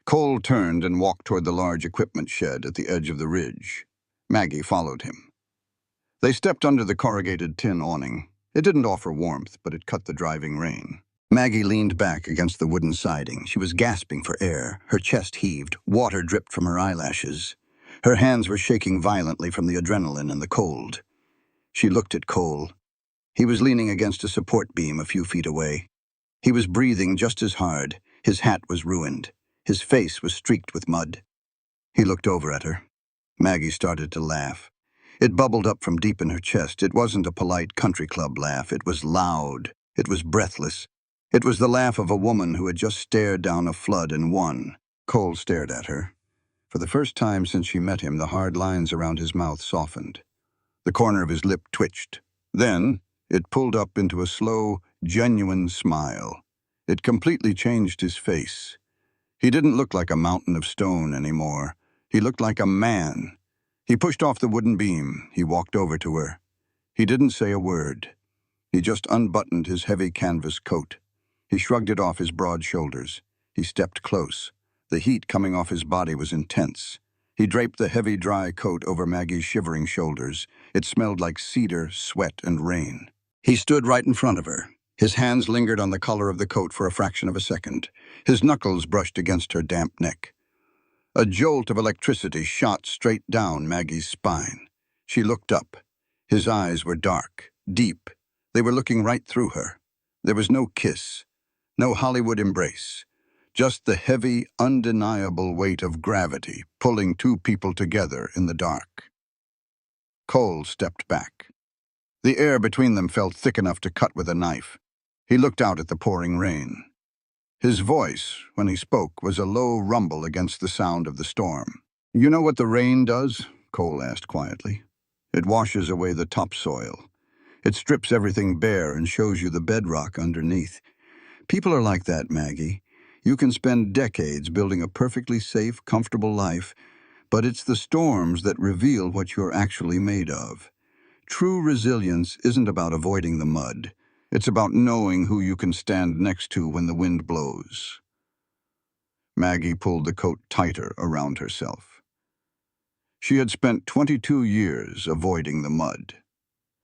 S2: Cole turned and walked toward the large equipment shed at the edge of the ridge. Maggie followed him. They stepped under the corrugated tin awning. It didn't offer warmth, but it cut the driving rain. Maggie leaned back against the wooden siding. She was gasping for air. Her chest heaved. Water dripped from her eyelashes. Her hands were shaking violently from the adrenaline and the cold. She looked at Cole. He was leaning against a support beam a few feet away. He was breathing just as hard. His hat was ruined. His face was streaked with mud. He looked over at her. Maggie started to laugh. It bubbled up from deep in her chest. It wasn't a polite country club laugh. It was loud. It was breathless. It was the laugh of a woman who had just stared down a flood and won. Cole stared at her. For the first time since she met him, the hard lines around his mouth softened. The corner of his lip twitched. Then it pulled up into a slow, genuine smile. It completely changed his face. He didn't look like a mountain of stone anymore. He looked like a man. He pushed off the wooden beam. He walked over to her. He didn't say a word. He just unbuttoned his heavy canvas coat. He shrugged it off his broad shoulders. He stepped close. The heat coming off his body was intense. He draped the heavy, dry coat over Maggie's shivering shoulders. It smelled like cedar, sweat, and rain. He stood right in front of her. His hands lingered on the collar of the coat for a fraction of a second. His knuckles brushed against her damp neck. A jolt of electricity shot straight down Maggie's spine. She looked up. His eyes were dark, deep. They were looking right through her. There was no kiss, no Hollywood embrace. Just the heavy, undeniable weight of gravity pulling two people together in the dark. Cole stepped back. The air between them felt thick enough to cut with a knife. He looked out at the pouring rain. His voice, when he spoke, was a low rumble against the sound of the storm. "You know what the rain does?" Cole asked quietly. "It washes away the topsoil. It strips everything bare and shows you the bedrock underneath. People are like that, Maggie. You can spend decades building a perfectly safe, comfortable life, but it's the storms that reveal what you're actually made of. True resilience isn't about avoiding the mud. It's about knowing who you can stand next to when the wind blows." Maggie pulled the coat tighter around herself. She had spent 22 years avoiding the mud.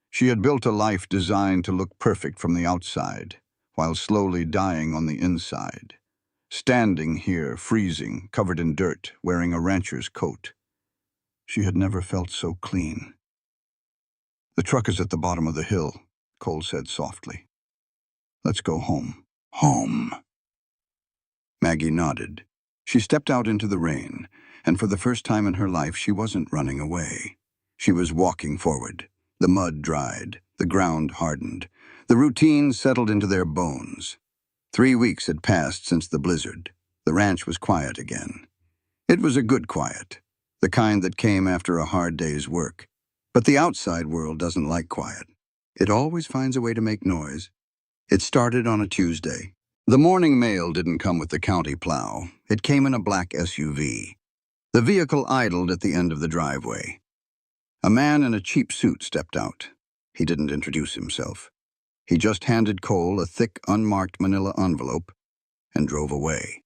S2: She had built a life designed to look perfect from the outside, while slowly dying on the inside. Standing here, freezing, covered in dirt, wearing a rancher's coat. She had never felt so clean. "The truck is at the bottom of the hill," Cole said softly. "Let's go home." "Home." Maggie nodded. She stepped out into the rain, and for the first time in her life she wasn't running away. She was walking forward. The mud dried, the ground hardened. The routine settled into their bones. 3 weeks had passed since the blizzard. The ranch was quiet again. It was a good quiet, the kind that came after a hard day's work. But the outside world doesn't like quiet. It always finds a way to make noise. It started on a Tuesday. The morning mail didn't come with the county plow. It came in a black SUV. The vehicle idled at the end of the driveway. A man in a cheap suit stepped out. He didn't introduce himself. He just handed Cole a thick, unmarked manila envelope and drove away.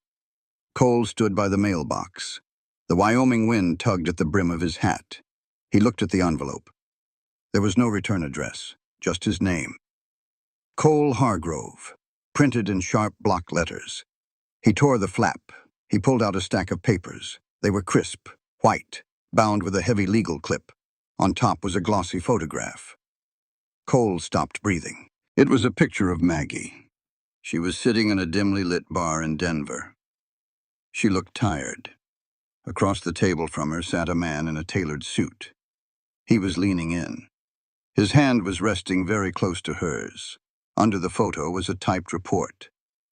S2: Cole stood by the mailbox. The Wyoming wind tugged at the brim of his hat. He looked at the envelope. There was no return address, just his name. Cole Hargrove, printed in sharp block letters. He tore the flap. He pulled out a stack of papers. They were crisp, white, bound with a heavy legal clip. On top was a glossy photograph. Cole stopped breathing. It was a picture of Maggie. She was sitting in a dimly lit bar in Denver. She looked tired. Across the table from her sat a man in a tailored suit. He was leaning in. His hand was resting very close to hers. Under the photo was a typed report,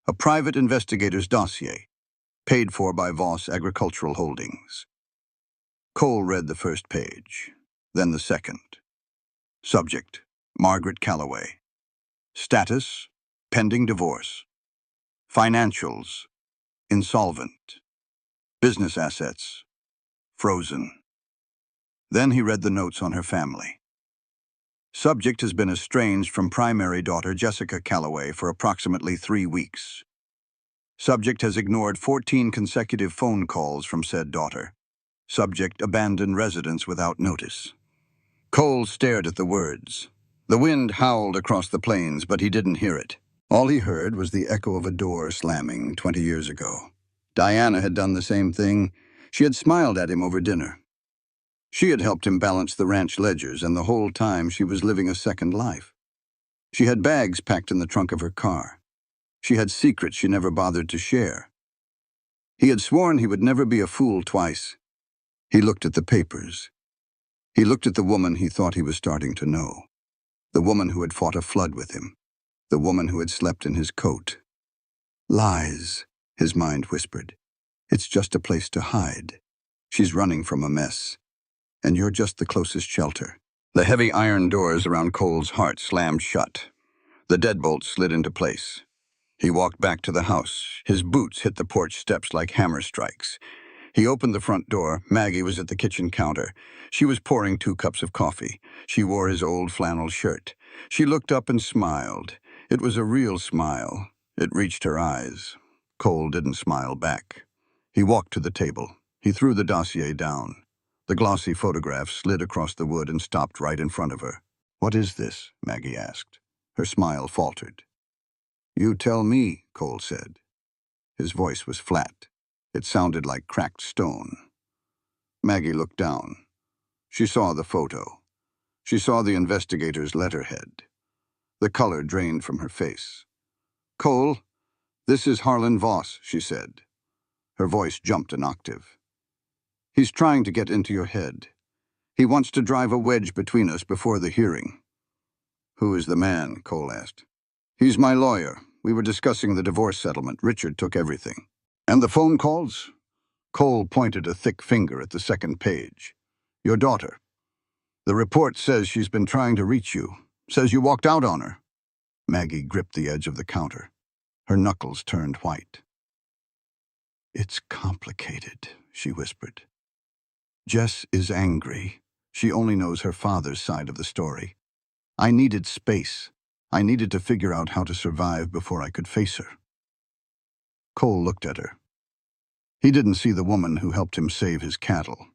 S2: a private investigator's dossier, paid for by Voss Agricultural Holdings. Cole read the first page, then the second. Subject, Margaret Calloway. Status, pending divorce. Financials, insolvent. Business assets, frozen. Then he read the notes on her family. Subject has been estranged from primary daughter Jessica Calloway for approximately 3 weeks. Subject has ignored 14 consecutive phone calls from said daughter. Subject abandoned residence without notice. Cole stared at the words. The wind howled across the plains, but he didn't hear it. All he heard was the echo of a door slamming 20 years ago. Diana had done the same thing. She had smiled at him over dinner. She had helped him balance the ranch ledgers, and the whole time she was living a second life. She had bags packed in the trunk of her car. She had secrets she never bothered to share. He had sworn he would never be a fool twice. He looked at the papers. He looked at the woman he thought he was starting to know. The woman who had fought a flood with him. The woman who had slept in his coat. Lies, his mind whispered. It's just a place to hide. She's running from a mess. And you're just the closest shelter. The heavy iron doors around Cole's heart slammed shut. The deadbolt slid into place. He walked back to the house. His boots hit the porch steps like hammer strikes. He opened the front door. Maggie was at the kitchen counter. She was pouring 2 cups of coffee. She wore his old flannel shirt. She looked up and smiled. It was a real smile. It reached her eyes. Cole didn't smile back. He walked to the table. He threw the dossier down. The glossy photograph slid across the wood and stopped right in front of her. "What is this?" Maggie asked. Her smile faltered. "You tell me," Cole said. His voice was flat. It sounded like cracked stone. Maggie looked down. She saw the photo. She saw the investigator's letterhead. The color drained from her face. "Cole, this is Harlan Voss," she said. Her voice jumped an octave. "He's trying to get into your head. He wants to drive a wedge between us before the hearing." "Who is the man?" Cole asked. "He's my lawyer. We were discussing the divorce settlement. Richard took everything." "And the phone calls?" Cole pointed a thick finger at the second page. "Your daughter. The report says she's been trying to reach you. Says you walked out on her." Maggie gripped the edge of the counter. Her knuckles turned white. "It's complicated," she whispered. "Jess is angry. She only knows her father's side of the story. I needed space. I needed to figure out how to survive before I could face her." Cole looked at her. He didn't see the woman who helped him save his cattle.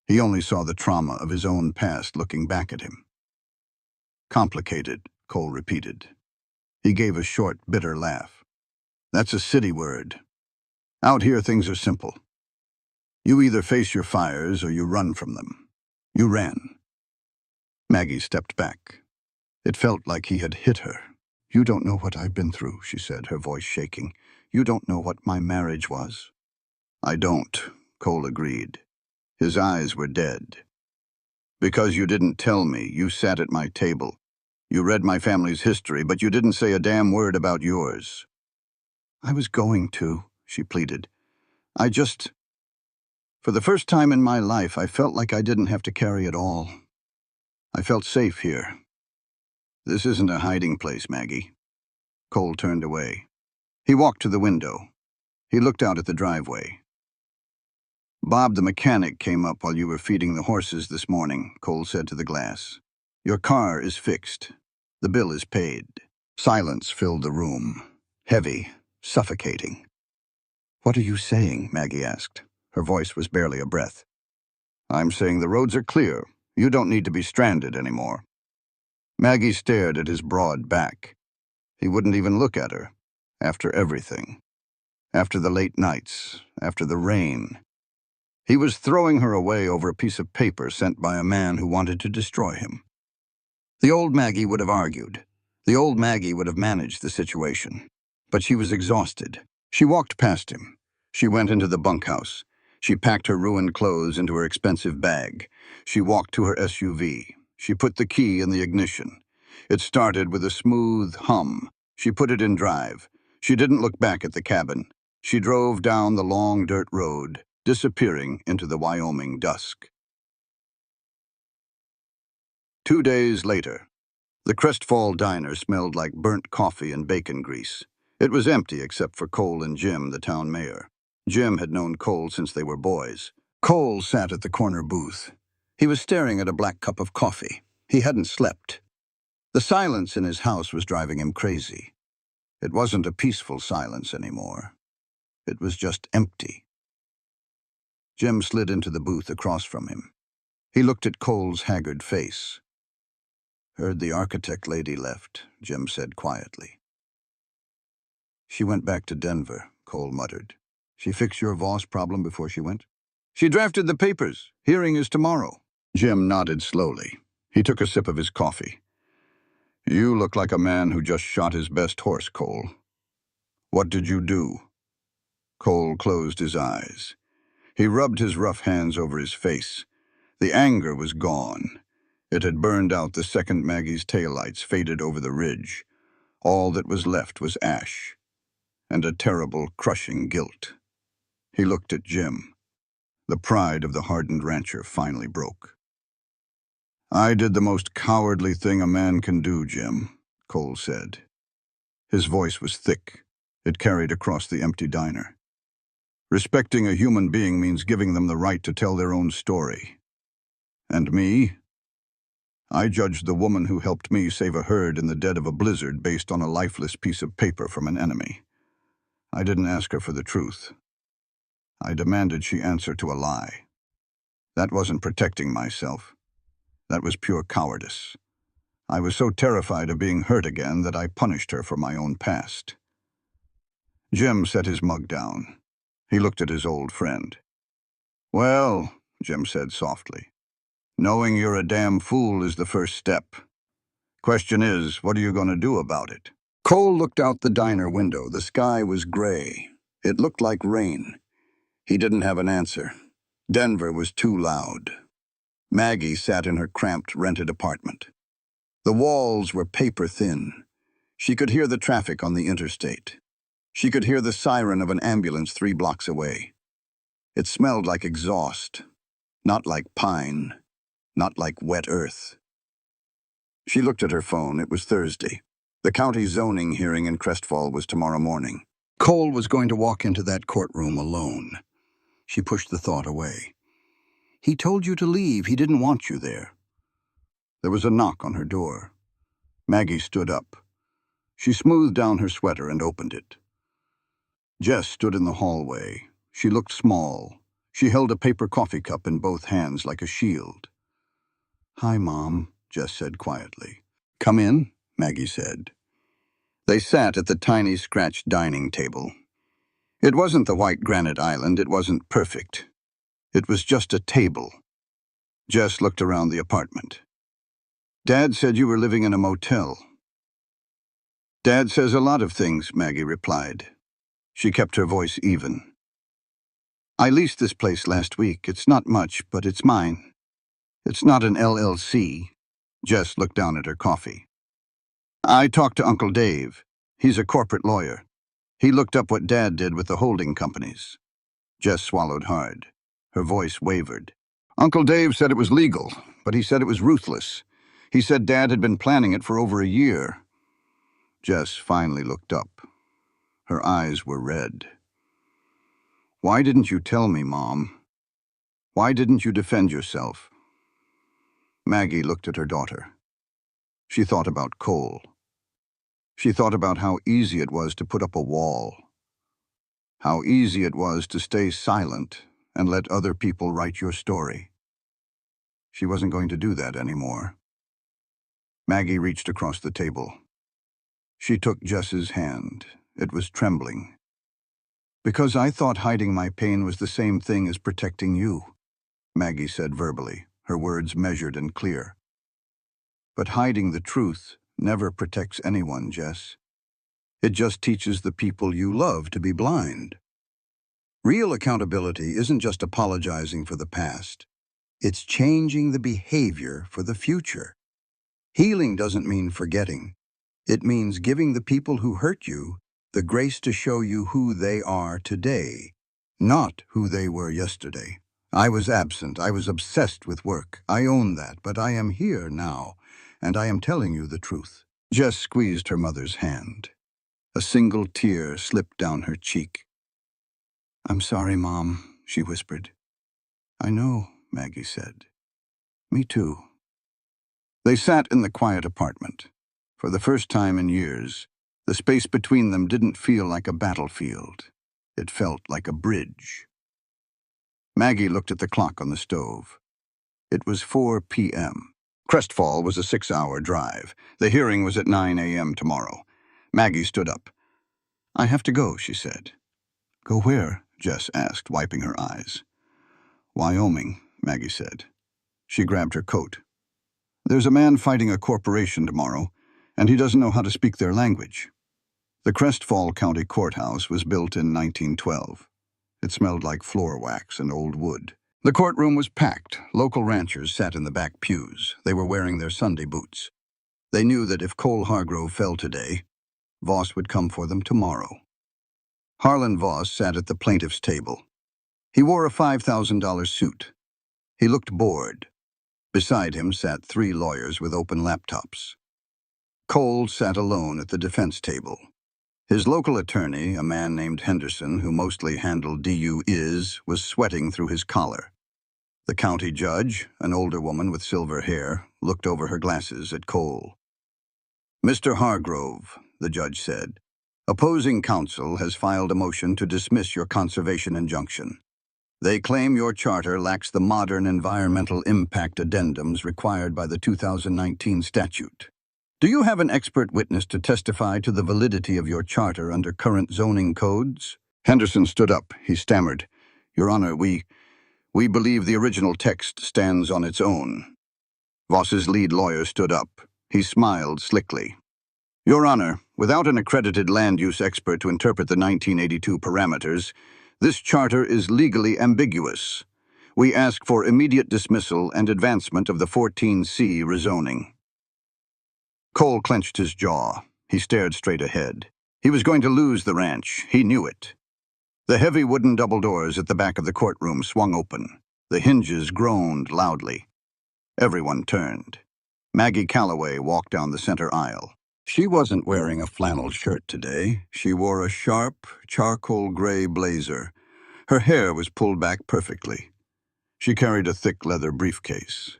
S2: He only saw the trauma of his own past looking back at him. Complicated, Cole repeated. He gave a short, bitter laugh. That's a city word. Out here things are simple. You either face your fires or you run from them. You ran. Maggie stepped back. It felt like he had hit her. You don't know what I've been through, she said, her voice shaking. You don't know what my marriage was. I don't, Cole agreed. His eyes were dead. Because you didn't tell me, you sat at my table. You read my family's history, but you didn't say a damn word about yours. I was going to, she pleaded. For the first time in my life, I felt like I didn't have to carry it all. I felt safe here. This isn't a hiding place, Maggie. Cole turned away. He walked to the window. He looked out at the driveway. Bob the mechanic came up while you were feeding the horses this morning, Cole said to the glass. Your car is fixed. The bill is paid. Silence filled the room. Heavy, suffocating. What are you saying? Maggie asked. Her voice was barely a breath. I'm saying the roads are clear. You don't need to be stranded anymore. Maggie stared at his broad back. He wouldn't even look at her. After everything. After the late nights. After the rain. He was throwing her away over a piece of paper sent by a man who wanted to destroy him. The old Maggie would have argued. The old Maggie would have managed the situation. But she was exhausted. She walked past him. She went into the bunkhouse. She packed her ruined clothes into her expensive bag. She walked to her SUV. She put the key in the ignition. It started with a smooth hum. She put it in drive. She didn't look back at the cabin. She drove down the long dirt road, disappearing into the Wyoming dusk. 2 days later, the Crestfall diner smelled like burnt coffee and bacon grease. It was empty except for Cole and Jim, the town mayor. Jim had known Cole since they were boys. Cole sat at the corner booth. He was staring at a black cup of coffee. He hadn't slept. The silence in his house was driving him crazy. It wasn't a peaceful silence anymore. It was just empty. Jim slid into the booth across from him. He looked at Cole's haggard face. Heard the architect lady left, Jim said quietly. She went back to Denver, Cole muttered. She fixed your Voss problem before she went? She drafted the papers. Hearing is tomorrow. Jim nodded slowly. He took a sip of his coffee. You look like a man who just shot his best horse, Cole. What did you do? Cole closed his eyes. He rubbed his rough hands over his face. The anger was gone. It had burned out the second Maggie's taillights, faded over the ridge. All that was left was ash, and a terrible, crushing guilt. He looked at Jim. The pride of the hardened rancher finally broke. I did the most cowardly thing a man can do, Jim, Cole said. His voice was thick. It carried across the empty diner. Respecting a human being means giving them the right to tell their own story. And me? I judged the woman who helped me save a herd in the dead of a blizzard based on a lifeless piece of paper from an enemy. I didn't ask her for the truth. I demanded she answer to a lie. That wasn't protecting myself. That was pure cowardice. I was so terrified of being hurt again that I punished her for my own past. Jim set his mug down. He looked at his old friend. Well, Jim said softly, knowing you're a damn fool is the first step. Question is, what are you going to do about it? Cole looked out the diner window. The sky was gray. It looked like rain. He didn't have an answer. Denver was too loud. Maggie sat in her cramped, rented apartment. The walls were paper thin. She could hear the traffic on the interstate. She could hear the siren of an ambulance 3 blocks away. It smelled like exhaust, not like pine, not like wet earth. She looked at her phone. It was Thursday. The county zoning hearing in Crestfall was tomorrow morning. Cole was going to walk into that courtroom alone. She pushed the thought away. He told you to leave. He didn't want you there. There was a knock on her door. Maggie stood up. She smoothed down her sweater and opened it. Jess stood in the hallway. She looked small. She held a paper coffee cup in both hands like a shield. "Hi, Mom," Jess said quietly. "Come in," Maggie said. They sat at the tiny scratched dining table. It wasn't the white granite island, it wasn't perfect. It was just a table. Jess looked around the apartment. "Dad said you were living in a motel." "Dad says a lot of things," Maggie replied. She kept her voice even. "I leased this place last week. It's not much, but it's mine. It's not an LLC." Jess looked down at her coffee. "I talked to Uncle Dave. He's a corporate lawyer. He looked up what Dad did with the holding companies." Jess swallowed hard. Her voice wavered. "Uncle Dave said it was legal, but he said it was ruthless. He said Dad had been planning it for over a year." Jess finally looked up. Her eyes were red. "Why didn't you tell me, Mom? Why didn't you defend yourself?" Maggie looked at her daughter. She thought about Cole. She thought about how easy it was to put up a wall. How easy it was to stay silent and let other people write your story. She wasn't going to do that anymore. Maggie reached across the table. She took Jess's hand. It was trembling. "Because I thought hiding my pain was the same thing as protecting you," Maggie said verbally, her words measured and clear. "But hiding the truth never protects anyone, Jess. It just teaches the people you love to be blind. Real accountability isn't just apologizing for the past. It's changing the behavior for the future. Healing doesn't mean forgetting. It means giving the people who hurt you the grace to show you who they are today, not who they were yesterday. I was absent. I was obsessed with work. I own that, but I am here now, and I am telling you the truth." Jess squeezed her mother's hand. A single tear slipped down her cheek. "I'm sorry, Mom," she whispered. "I know," Maggie said. "Me too." They sat in the quiet apartment. For the first time in years, the space between them didn't feel like a battlefield. It felt like a bridge. Maggie looked at the clock on the stove. It was 4 p.m. Crestfall was a 6-hour drive. The hearing was at 9 a.m. tomorrow. Maggie stood up. "I have to go," she said. "Go where?" Jess asked, wiping her eyes. "Wyoming," Maggie said. She grabbed her coat. "There's a man fighting a corporation tomorrow, and he doesn't know how to speak their language." The Crestfall County Courthouse was built in 1912. It smelled like floor wax and old wood. The courtroom was packed. Local ranchers sat in the back pews. They were wearing their Sunday boots. They knew that if Cole Hargrove fell today, Voss would come for them tomorrow. Harlan Voss sat at the plaintiff's table. He wore a $5,000 suit. He looked bored. Beside him sat 3 lawyers with open laptops. Cole sat alone at the defense table. His local attorney, a man named Henderson, who mostly handled DUIs, was sweating through his collar. The county judge, an older woman with silver hair, looked over her glasses at Cole. "Mr. Hargrove," the judge said, "opposing counsel has filed a motion to dismiss your conservation injunction. They claim your charter lacks the modern environmental impact addendums required by the 2019 statute. Do you have an expert witness to testify to the validity of your charter under current zoning codes?" Henderson stood up. He stammered, "Your Honor, we believe the original text stands on its own." Voss's lead lawyer stood up. He smiled slickly. "Your Honor, without an accredited land use expert to interpret the 1982 parameters, this charter is legally ambiguous. We ask for immediate dismissal and advancement of the 14C rezoning." Cole clenched his jaw. He stared straight ahead. He was going to lose the ranch. He knew it. The heavy wooden double doors at the back of the courtroom swung open. The hinges groaned loudly. Everyone turned. Maggie Calloway walked down the center aisle. She wasn't wearing a flannel shirt today. She wore a sharp, charcoal gray blazer. Her hair was pulled back perfectly. She carried a thick leather briefcase.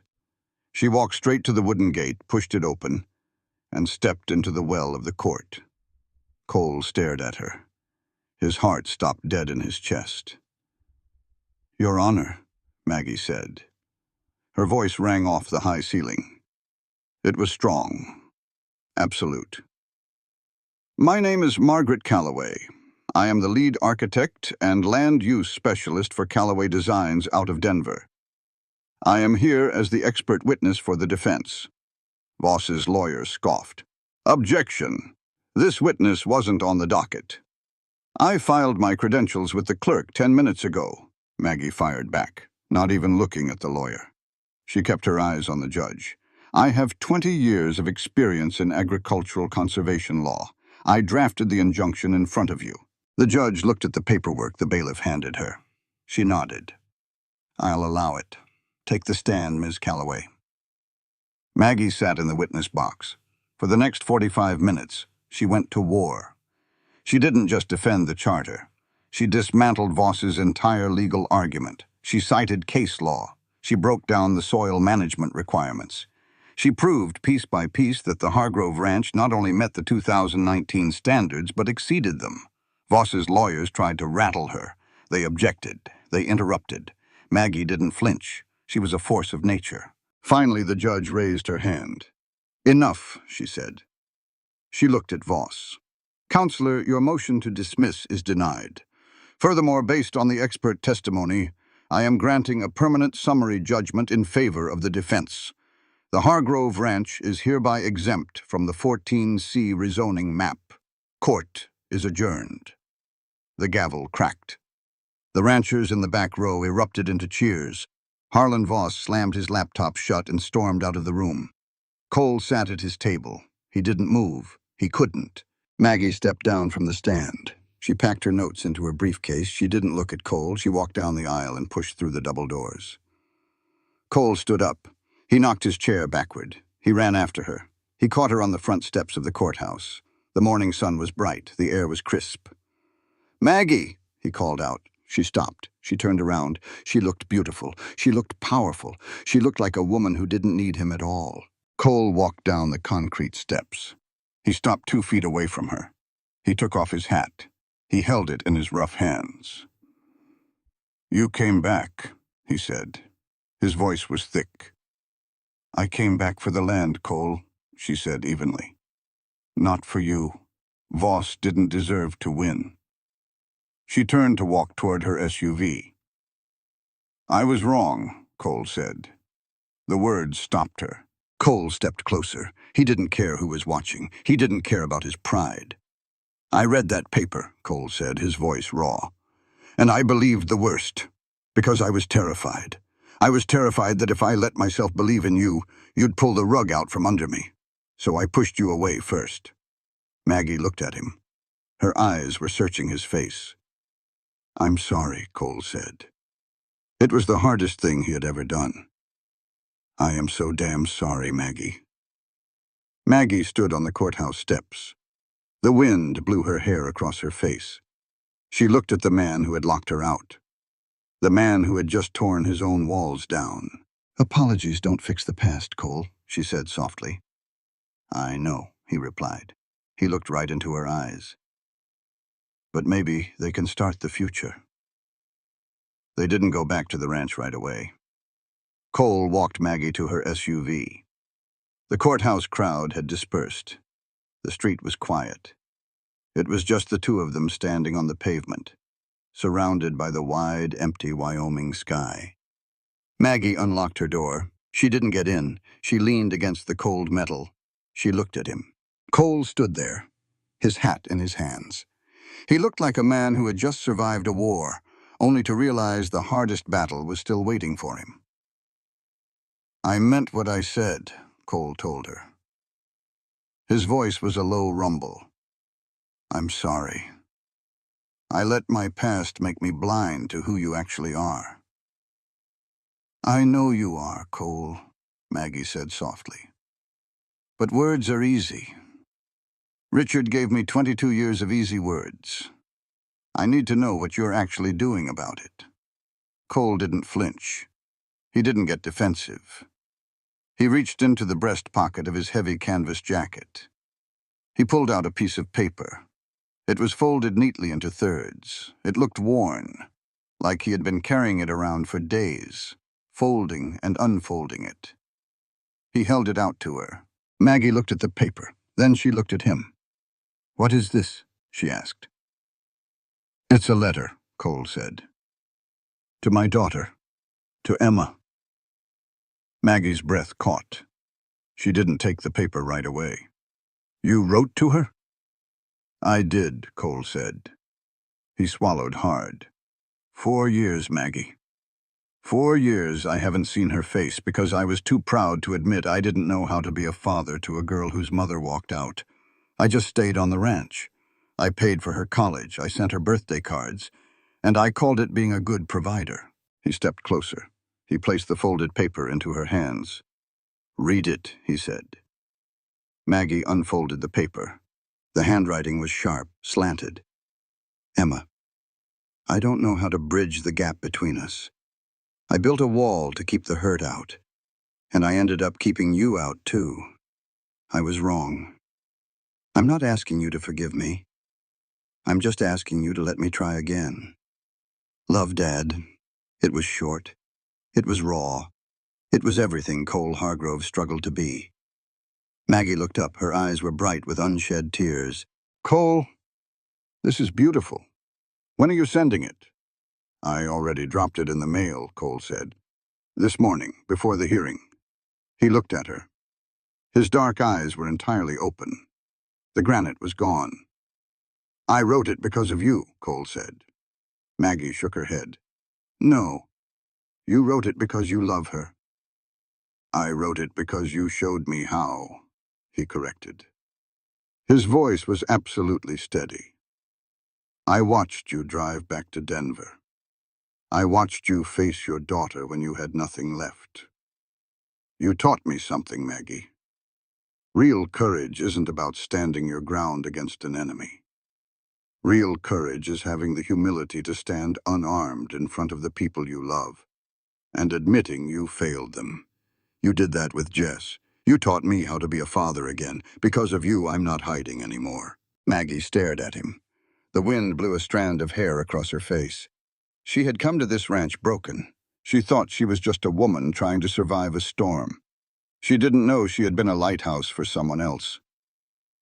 S2: She walked straight to the wooden gate, pushed it open, and stepped into the well of the court. Cole stared at her. His heart stopped dead in his chest. Your Honor, Maggie said. Her voice rang off the high ceiling. It was strong, absolute. My name is Margaret Calloway. I am the lead architect and land use specialist for Calloway Designs out of Denver. I am here as the expert witness for the defense. Voss's lawyer scoffed. Objection. This witness wasn't on the docket. I filed my credentials with the clerk 10 minutes ago, Maggie fired back, not even looking at the lawyer. She kept her eyes on the judge. I have 20 years of experience in agricultural conservation law. I drafted the injunction in front of you. The judge looked at the paperwork the bailiff handed her. She nodded. I'll allow it. Take the stand, Ms. Calloway. Maggie sat in the witness box. For the next 45 minutes, she went to war. She didn't just defend the charter. She dismantled Voss's entire legal argument. She cited case law. She broke down the soil management requirements. She proved piece by piece that the Hargrove Ranch not only met the 2019 standards, but exceeded them. Voss's lawyers tried to rattle her. They objected. They interrupted. Maggie didn't flinch. She was a force of nature. Finally, the judge raised her hand. Enough, she said. She looked at Voss. Counselor, your motion to dismiss is denied. Furthermore, based on the expert testimony, I am granting a permanent summary judgment in favor of the defense. The Hargrove Ranch is hereby exempt from the 14C rezoning map. Court is adjourned. The gavel cracked. The ranchers in the back row erupted into cheers. Harlan Voss slammed his laptop shut and stormed out of the room. Cole sat at his table. He didn't move. He couldn't. Maggie stepped down from the stand. She packed her notes into her briefcase. She didn't look at Cole. She walked down the aisle and pushed through the double doors. Cole stood up. He knocked his chair backward. He ran after her. He caught her on the front steps of the courthouse. The morning sun was bright. The air was crisp. Maggie, he called out. She stopped. She turned around. She looked beautiful. She looked powerful. She looked like a woman who didn't need him at all. Cole walked down the concrete steps. He stopped 2 feet away from her. He took off his hat. He held it in his rough hands. You came back, he said. His voice was thick. I came back for the land, Cole, she said evenly. Not for you. Voss didn't deserve to win. She turned to walk toward her SUV. I was wrong, Cole said. The words stopped her. Cole stepped closer. He didn't care who was watching. He didn't care about his pride. I read that paper, Cole said, his voice raw. And I believed the worst, because I was terrified. I was terrified that if I let myself believe in you, you'd pull the rug out from under me. So I pushed you away first. Maggie looked at him. Her eyes were searching his face. I'm sorry, Cole said. It was the hardest thing he had ever done. I am so damn sorry, Maggie. Maggie stood on the courthouse steps. The wind blew her hair across her face. She looked at the man who had locked her out. The man who had just torn his own walls down. Apologies don't fix the past, Cole, she said softly. I know, he replied. He looked right into her eyes. But maybe they can start the future. They didn't go back to the ranch right away. Cole walked Maggie to her SUV. The courthouse crowd had dispersed. The street was quiet. It was just the two of them standing on the pavement, surrounded by the wide, empty Wyoming sky. Maggie unlocked her door. She didn't get in. She leaned against the cold metal. She looked at him. Cole stood there, his hat in his hands. He looked like a man who had just survived a war, only to realize the hardest battle was still waiting for him. I meant what I said, Cole told her. His voice was a low rumble. I'm sorry. I let my past make me blind to who you actually are. I know you are, Cole, Maggie said softly. But words are easy. Richard gave me 22 years of easy words. I need to know what you're actually doing about it. Cole didn't flinch. He didn't get defensive. He reached into the breast pocket of his heavy canvas jacket. He pulled out a piece of paper. It was folded neatly into thirds. It looked worn. like he had been carrying it around for days, folding and unfolding it. He held it out to her. Maggie looked at the paper. Then she looked at him. "What is this?" she asked. "It's a letter," Cole said. "To my daughter. To Emma." Maggie's breath caught. She didn't take the paper right away. "You wrote to her?" "I did," Cole said. He swallowed hard. 4 years, Maggie. 4 years I haven't seen her face because I was too proud to admit I didn't know how to be a father to a girl whose mother walked out. I just stayed on the ranch. I paid for her college, I sent her birthday cards, and I called it being a good provider. He stepped closer. He placed the folded paper into her hands. "Read it," he said. Maggie unfolded the paper. The handwriting was sharp, slanted. "Emma, I don't know how to bridge the gap between us. I built a wall to keep the hurt out, and I ended up keeping you out too. I was wrong. I'm not asking you to forgive me. I'm just asking you to let me try again. Love, Dad." It was short. It was raw. It was everything Cole Hargrove struggled to be. Maggie looked up. Her eyes were bright with unshed tears. "Cole, this is beautiful. When are you sending it?" "I already dropped it in the mail," Cole said. "This morning, before the hearing." He looked at her. His dark eyes were entirely open. The granite was gone. "I wrote it because of you," Cole said. Maggie shook her head. "No, you wrote it because you love her." "I wrote it because you showed me how," he corrected. His voice was absolutely steady. "I watched you drive back to Denver. I watched you face your daughter when you had nothing left. You taught me something, Maggie. Real courage isn't about standing your ground against an enemy. Real courage is having the humility to stand unarmed in front of the people you love, and admitting you failed them. You did that with Jess. You taught me how to be a father again. Because of you, I'm not hiding anymore." Maggie stared at him. The wind blew a strand of hair across her face. She had come to this ranch broken. She thought she was just a woman trying to survive a storm. She didn't know she had been a lighthouse for someone else.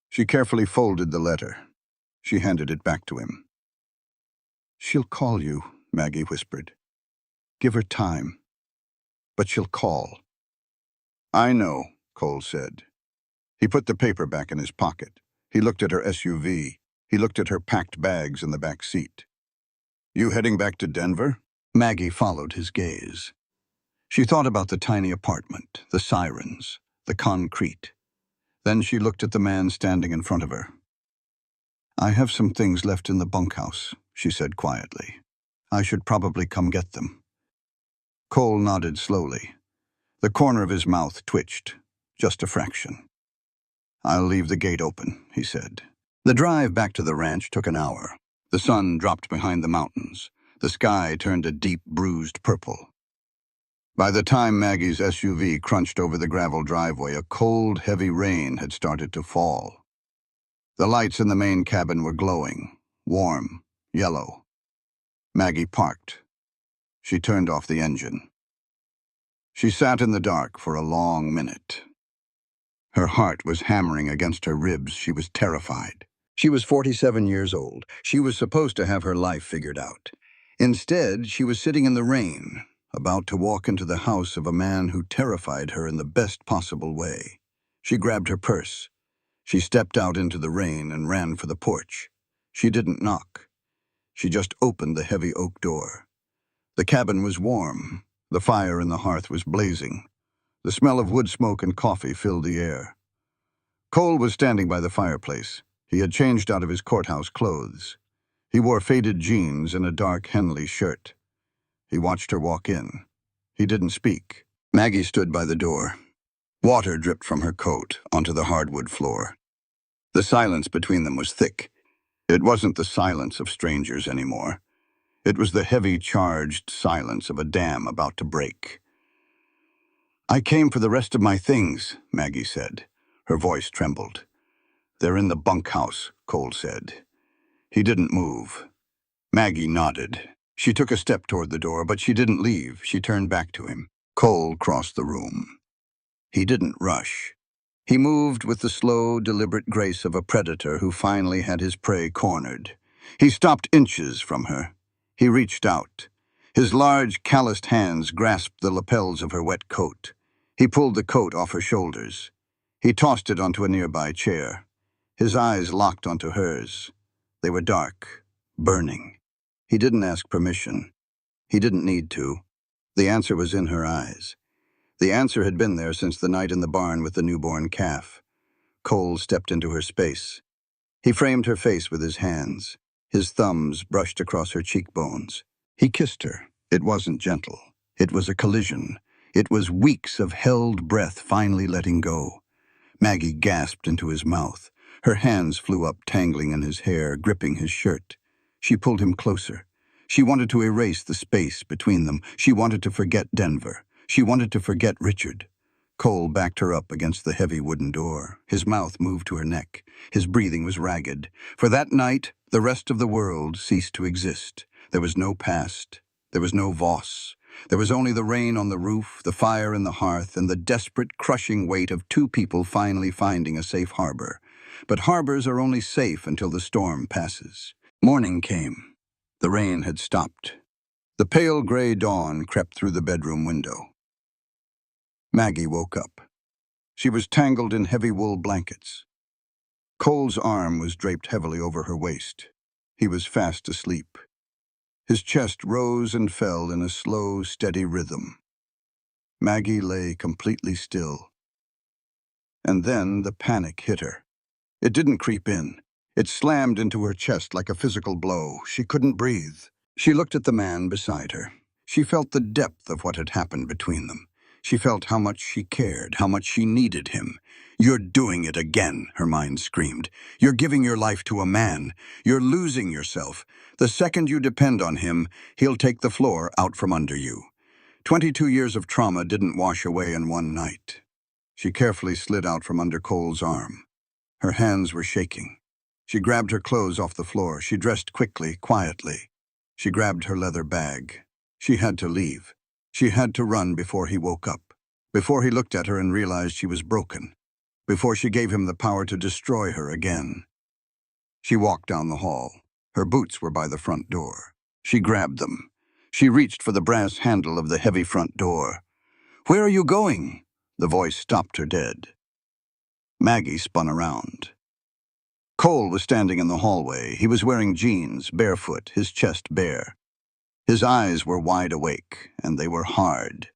S2: She carefully folded the letter. She handed it back to him. "She'll call you," Maggie whispered. "Give her time. But she'll call." "I know," Cole said. He put the paper back in his pocket. He looked at her SUV. He looked at her packed bags in the back seat. "You heading back to Denver?" Maggie followed his gaze. She thought about the tiny apartment, the sirens, the concrete. Then she looked at the man standing in front of her. "I have some things left in the bunkhouse," she said quietly. "I should probably come get them." Cole nodded slowly. The corner of his mouth twitched, just a fraction. "I'll leave the gate open," he said. The drive back to the ranch took an hour. The sun dropped behind the mountains. The sky turned a deep, bruised purple. By the time Maggie's SUV crunched over the gravel driveway, a cold, heavy rain had started to fall. The lights in the main cabin were glowing, warm, yellow. Maggie parked. She turned off the engine. She sat in the dark for a long minute. Her heart was hammering against her ribs. She was terrified. She was 47 years old. She was supposed to have her life figured out. Instead, she was sitting in the rain, about to walk into the house of a man who terrified her in the best possible way. She grabbed her purse. She stepped out into the rain and ran for the porch. She didn't knock. She just opened the heavy oak door. The cabin was warm. The fire in the hearth was blazing. The smell of wood smoke and coffee filled the air. Cole was standing by the fireplace. He had changed out of his courthouse clothes. He wore faded jeans and a dark Henley shirt. He watched her walk in. He didn't speak. Maggie stood by the door. Water dripped from her coat onto the hardwood floor. The silence between them was thick. It wasn't the silence of strangers anymore. It was the heavy, charged silence of a dam about to break. "I came for the rest of my things," Maggie said. Her voice trembled. "They're in the bunkhouse," Cole said. He didn't move. Maggie nodded. She took a step toward the door, but she didn't leave. She turned back to him. Cole crossed the room. He didn't rush. He moved with the slow, deliberate grace of a predator who finally had his prey cornered. He stopped inches from her. He reached out. His large, calloused hands grasped the lapels of her wet coat. He pulled the coat off her shoulders. He tossed it onto a nearby chair. His eyes locked onto hers. They were dark, burning. He didn't ask permission. He didn't need to. The answer was in her eyes. The answer had been there since the night in the barn with the newborn calf. Cole stepped into her space. He framed her face with his hands. His thumbs brushed across her cheekbones. He kissed her. It wasn't gentle. It was a collision. It was weeks of held breath finally letting go. Maggie gasped into his mouth. Her hands flew up, tangling in his hair, gripping his shirt. She pulled him closer. She wanted to erase the space between them. She wanted to forget Denver. She wanted to forget Richard. Cole backed her up against the heavy wooden door. His mouth moved to her neck. His breathing was ragged. For that night, the rest of the world ceased to exist. There was no past. There was no Voss. There was only the rain on the roof, the fire in the hearth, and the desperate, crushing weight of two people finally finding a safe harbor. But harbors are only safe until the storm passes. Morning came. The rain had stopped. The pale gray dawn crept through the bedroom window. Maggie woke up. She was tangled in heavy wool blankets. Cole's arm was draped heavily over her waist. He was fast asleep. His chest rose and fell in a slow, steady rhythm. Maggie lay completely still. And then the panic hit her. It didn't creep in. It slammed into her chest like a physical blow. She couldn't breathe. She looked at the man beside her. She felt the depth of what had happened between them. She felt how much she cared, how much she needed him. "You're doing it again," her mind screamed. "You're giving your life to a man. You're losing yourself. The second you depend on him, he'll take the floor out from under you." 22 years of trauma didn't wash away in one night. She carefully slid out from under Cole's arm. Her hands were shaking. She grabbed her clothes off the floor. She dressed quickly, quietly. She grabbed her leather bag. She had to leave. She had to run before he woke up, before he looked at her and realized she was broken, before she gave him the power to destroy her again. She walked down the hall. Her boots were by the front door. She grabbed them. She reached for the brass handle of the heavy front door. "Where are you going?" The voice stopped her dead. Maggie spun around. Cole was standing in the hallway. He was wearing jeans, barefoot, his chest bare. His eyes were wide awake, and they were hard.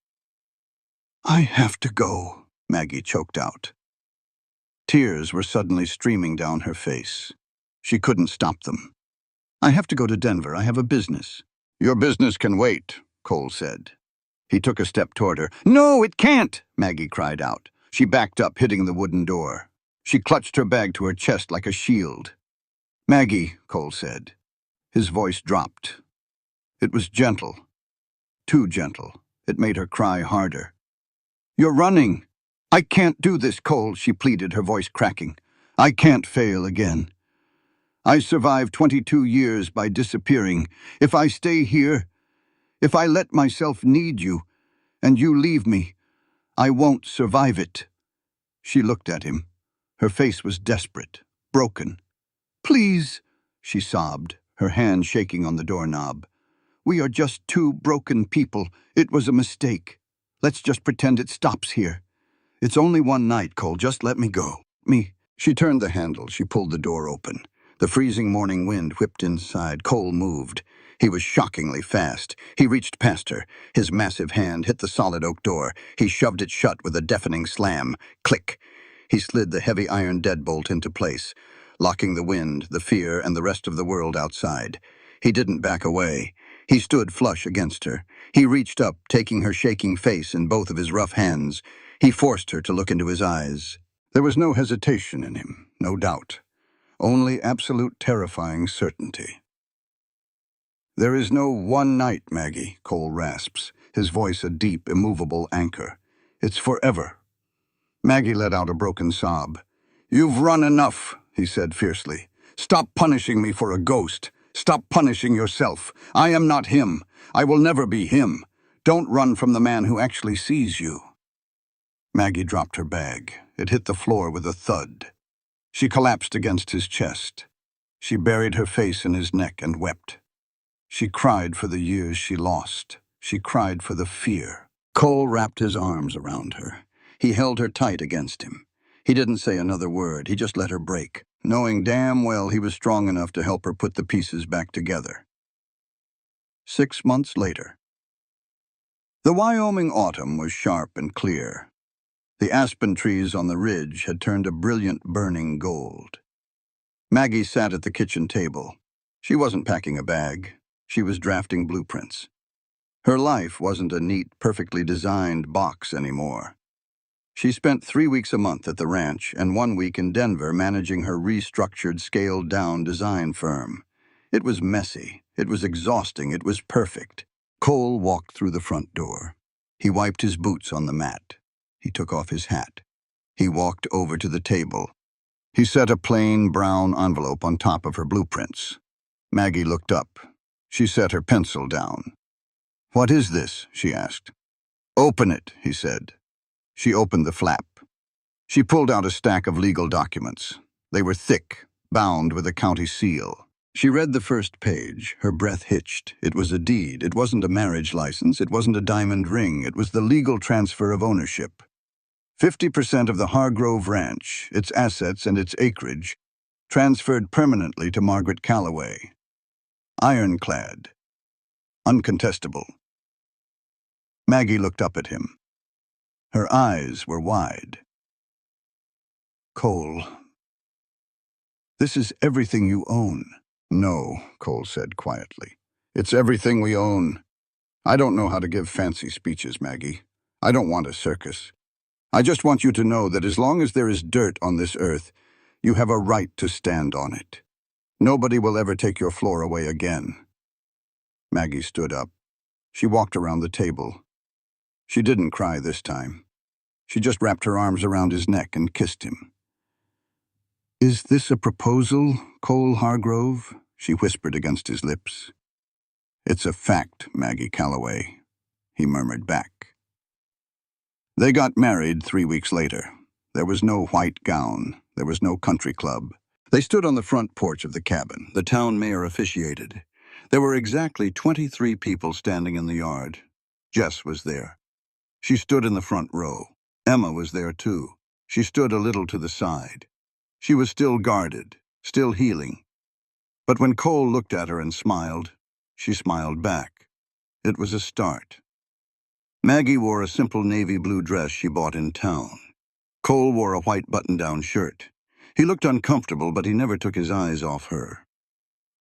S2: "I have to go," Maggie choked out. Tears were suddenly streaming down her face. She couldn't stop them. "I have to go to Denver. I have a business." "Your business can wait," Cole said. He took a step toward her. "No, it can't!" Maggie cried out. She backed up, hitting the wooden door. She clutched her bag to her chest like a shield. "Maggie," Cole said. His voice dropped. It was gentle. Too gentle. It made her cry harder. "You're running." "I can't do this, Cole," she pleaded, her voice cracking. "I can't fail again. I survived 22 years by disappearing. If I stay here, if I let myself need you, and you leave me, I won't survive it." She looked at him. Her face was desperate, broken. "Please," she sobbed, her hand shaking on the doorknob. "We are just two broken people. It was a mistake. Let's just pretend it stops here. It's only one night, Cole. Just let me go. Me." She turned the handle. She pulled the door open. The freezing morning wind whipped inside. Cole moved. He was shockingly fast. He reached past her. His massive hand hit the solid oak door. He shoved it shut with a deafening slam. Click. He slid the heavy iron deadbolt into place, locking the wind, the fear, and the rest of the world outside. He didn't back away. He stood flush against her. He reached up, taking her shaking face in both of his rough hands. He forced her to look into his eyes. There was no hesitation in him, no doubt. Only absolute terrifying certainty. "There is no one night, Maggie," Cole rasps, his voice a deep, immovable anchor. "It's forever." Maggie let out a broken sob. "You've run enough," he said fiercely. "Stop punishing me for a ghost. Stop punishing yourself. I am not him. I will never be him. Don't run from the man who actually sees you." Maggie dropped her bag. It hit the floor with a thud. She collapsed against his chest. She buried her face in his neck and wept. She cried for the years she lost. She cried for the fear. Cole wrapped his arms around her. He held her tight against him. He didn't say another word. He just let her break, knowing damn well he was strong enough to help her put the pieces back together. 6 months later. The Wyoming autumn was sharp and clear. The aspen trees on the ridge had turned a brilliant burning gold. Maggie sat at the kitchen table. She wasn't packing a bag. She was drafting blueprints. Her life wasn't a neat, perfectly designed box anymore. She spent 3 weeks a month at the ranch and 1 week in Denver managing her restructured, scaled-down design firm. It was messy. It was exhausting. It was perfect. Cole walked through the front door. He wiped his boots on the mat. He took off his hat. He walked over to the table. He set a plain brown envelope on top of her blueprints. Maggie looked up. She set her pencil down. "What is this?" she asked. "Open it," he said. She opened the flap. She pulled out a stack of legal documents. They were thick, bound with a county seal. She read the first page. Her breath hitched. It was a deed. It wasn't a marriage license. It wasn't a diamond ring. It was the legal transfer of ownership. 50% of the Hargrove Ranch, its assets and its acreage, transferred permanently to Margaret Calloway. Ironclad. Uncontestable. Maggie looked up at him. Her eyes were wide. "Cole, this is everything you own." "No," Cole said quietly. "It's everything we own. I don't know how to give fancy speeches, Maggie. I don't want a circus. I just want you to know that as long as there is dirt on this earth, you have a right to stand on it. Nobody will ever take your floor away again." Maggie stood up. She walked around the table. She didn't cry this time. She just wrapped her arms around his neck and kissed him. "Is this a proposal, Cole Hargrove?" she whispered against his lips. "It's a fact, Maggie Calloway," he murmured back. They got married 3 weeks later. There was no white gown. There was no country club. They stood on the front porch of the cabin. The town mayor officiated. There were exactly 23 people standing in the yard. Jess was there. She stood in the front row. Emma was there too. She stood a little to the side. She was still guarded, still healing. But when Cole looked at her and smiled, she smiled back. It was a start. Maggie wore a simple navy blue dress she bought in town. Cole wore a white button-down shirt. He looked uncomfortable, but he never took his eyes off her.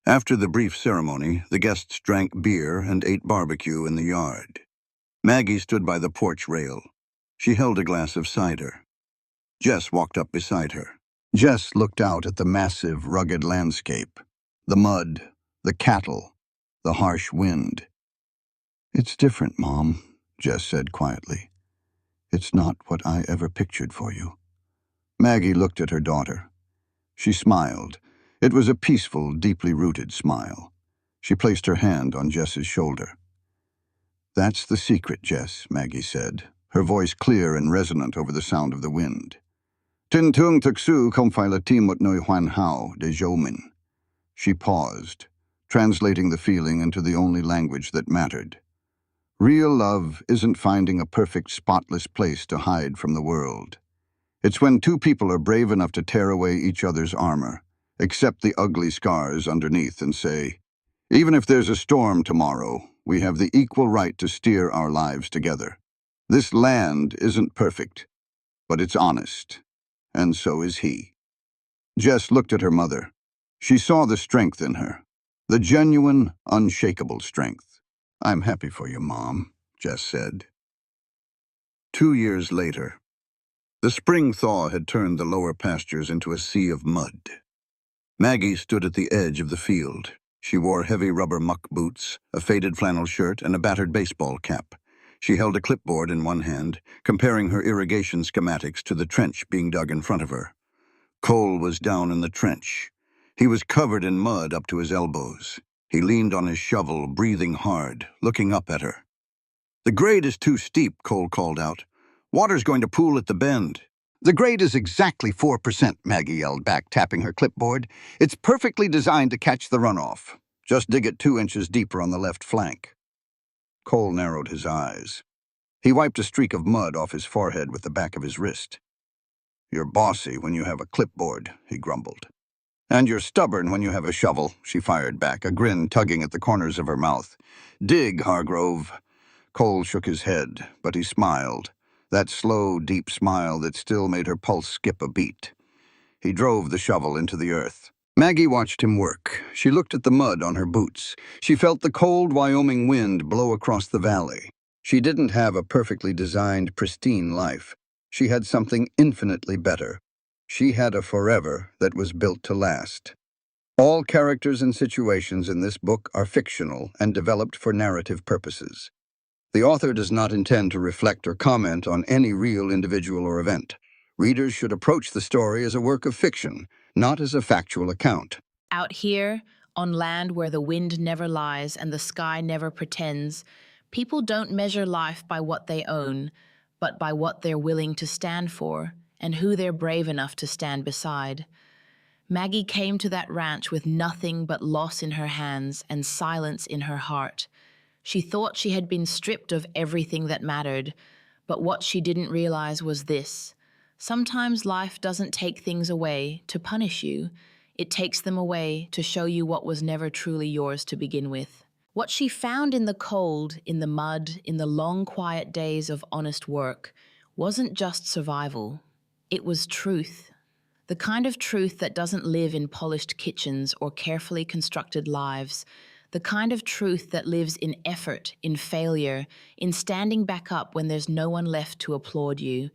S2: After the brief ceremony, the guests drank beer and ate barbecue in the yard. Maggie stood by the porch rail. She held a glass of cider. Jess walked up beside her. Jess looked out at the massive, rugged landscape. The mud, the cattle, the harsh wind. "It's different, Mom," Jess said quietly. "It's not what I ever pictured for you." Maggie looked at her daughter. She smiled. It was a peaceful, deeply rooted smile. She placed her hand on Jess's shoulder. "That's the secret, Jess," Maggie said, her voice clear and resonant over the sound of the wind. "Tin tung tuksu kom faila timut noi huan hao de jomin." She paused, translating the feeling into the only language that mattered. Real love isn't finding a perfect, spotless place to hide from the world. It's when two people are brave enough to tear away each other's armor, accept the ugly scars underneath, and say, "Even if there's a storm tomorrow, we have the equal right to steer our lives together. This land isn't perfect, but it's honest, and so is he." Jess looked at her mother. She saw the strength in her, the genuine, unshakable strength. "I'm happy for you, Mom," Jess said. 2 years later. The spring thaw had turned the lower pastures into a sea of mud. Maggie stood at the edge of the field. She wore heavy rubber muck boots, a faded flannel shirt, and a battered baseball cap. She held a clipboard in one hand, comparing her irrigation schematics to the trench being dug in front of her. Cole was down in the trench. He was covered in mud up to his elbows. He leaned on his shovel, breathing hard, looking up at her. "The grade is too steep," Cole called out. "Water's going to pool at the bend." "The grade is exactly 4%, Maggie yelled back, tapping her clipboard. "It's perfectly designed to catch the runoff. Just dig it 2 inches deeper on the left flank." Cole narrowed his eyes. He wiped a streak of mud off his forehead with the back of his wrist. "You're bossy when you have a clipboard," he grumbled. "And you're stubborn when you have a shovel," she fired back, a grin tugging at the corners of her mouth. "Dig, Hargrove." Cole shook his head, but he smiled, that slow, deep smile that still made her pulse skip a beat. He drove the shovel into the earth. Maggie watched him work. She looked at the mud on her boots. She felt the cold Wyoming wind blow across the valley. She didn't have a perfectly designed, pristine life. She had something infinitely better. She had a forever that was built to last. All characters and situations in this book are fictional and developed for narrative purposes. The author does not intend to reflect or comment on any real individual or event. Readers should approach the story as a work of fiction, not as a factual account.
S3: Out here, on land where the wind never lies and the sky never pretends, people don't measure life by what they own, but by what they're willing to stand for and who they're brave enough to stand beside. Maggie came to that ranch with nothing but loss in her hands and silence in her heart. She thought she had been stripped of everything that mattered, but what she didn't realize was this. Sometimes life doesn't take things away to punish you. It takes them away to show you what was never truly yours to begin with. What she found in the cold, in the mud, in the long, quiet days of honest work, wasn't just survival. It was truth. The kind of truth that doesn't live in polished kitchens or carefully constructed lives. The kind of truth that lives in effort, in failure, in standing back up when there's no one left to applaud you.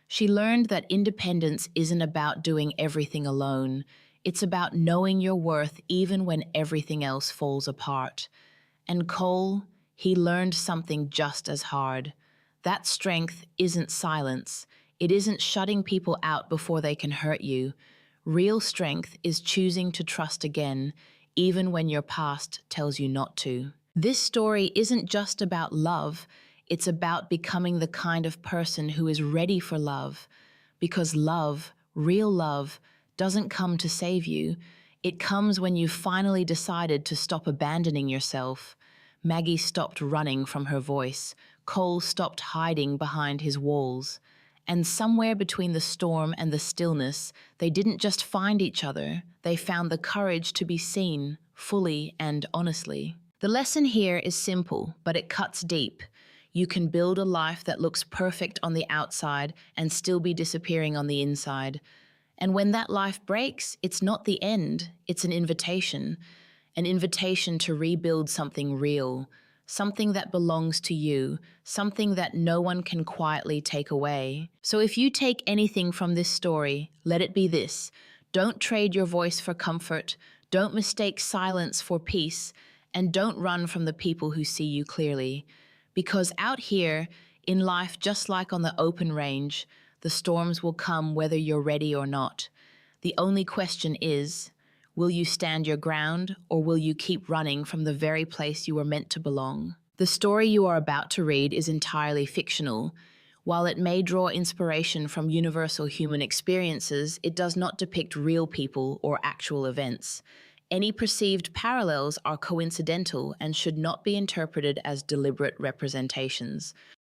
S3: She learned that independence isn't about doing everything alone. It's about knowing your worth even when everything else falls apart. And Cole, he learned something just as hard. That strength isn't silence. It isn't shutting people out before they can hurt you. Real strength is choosing to trust again, even when your past tells you not to. This story isn't just about love. It's about becoming the kind of person who is ready for love. Because love, real love, doesn't come to save you. It comes when you've finally decided to stop abandoning yourself. Maggie stopped running from her voice. Cole stopped hiding behind his walls. And somewhere between the storm and the stillness, they didn't just find each other, they found the courage to be seen, fully and honestly. The lesson here is simple, but it cuts deep. You can build a life that looks perfect on the outside and still be disappearing on the inside. And when that life breaks, it's not the end, it's an invitation to rebuild something real, something that belongs to you, something that no one can quietly take away. So if you take anything from this story, let it be this. Don't trade your voice for comfort, don't mistake silence for peace, and don't run from the people who see you clearly. Because out here, in life just like on the open range, the storms will come whether you're ready or not. The only question is, will you stand your ground, or will you keep running from the very place you were meant to belong? The story you are about to read is entirely fictional. While it may draw inspiration from universal human experiences, it does not depict real people or actual events. Any perceived parallels are coincidental and should not be interpreted as deliberate representations.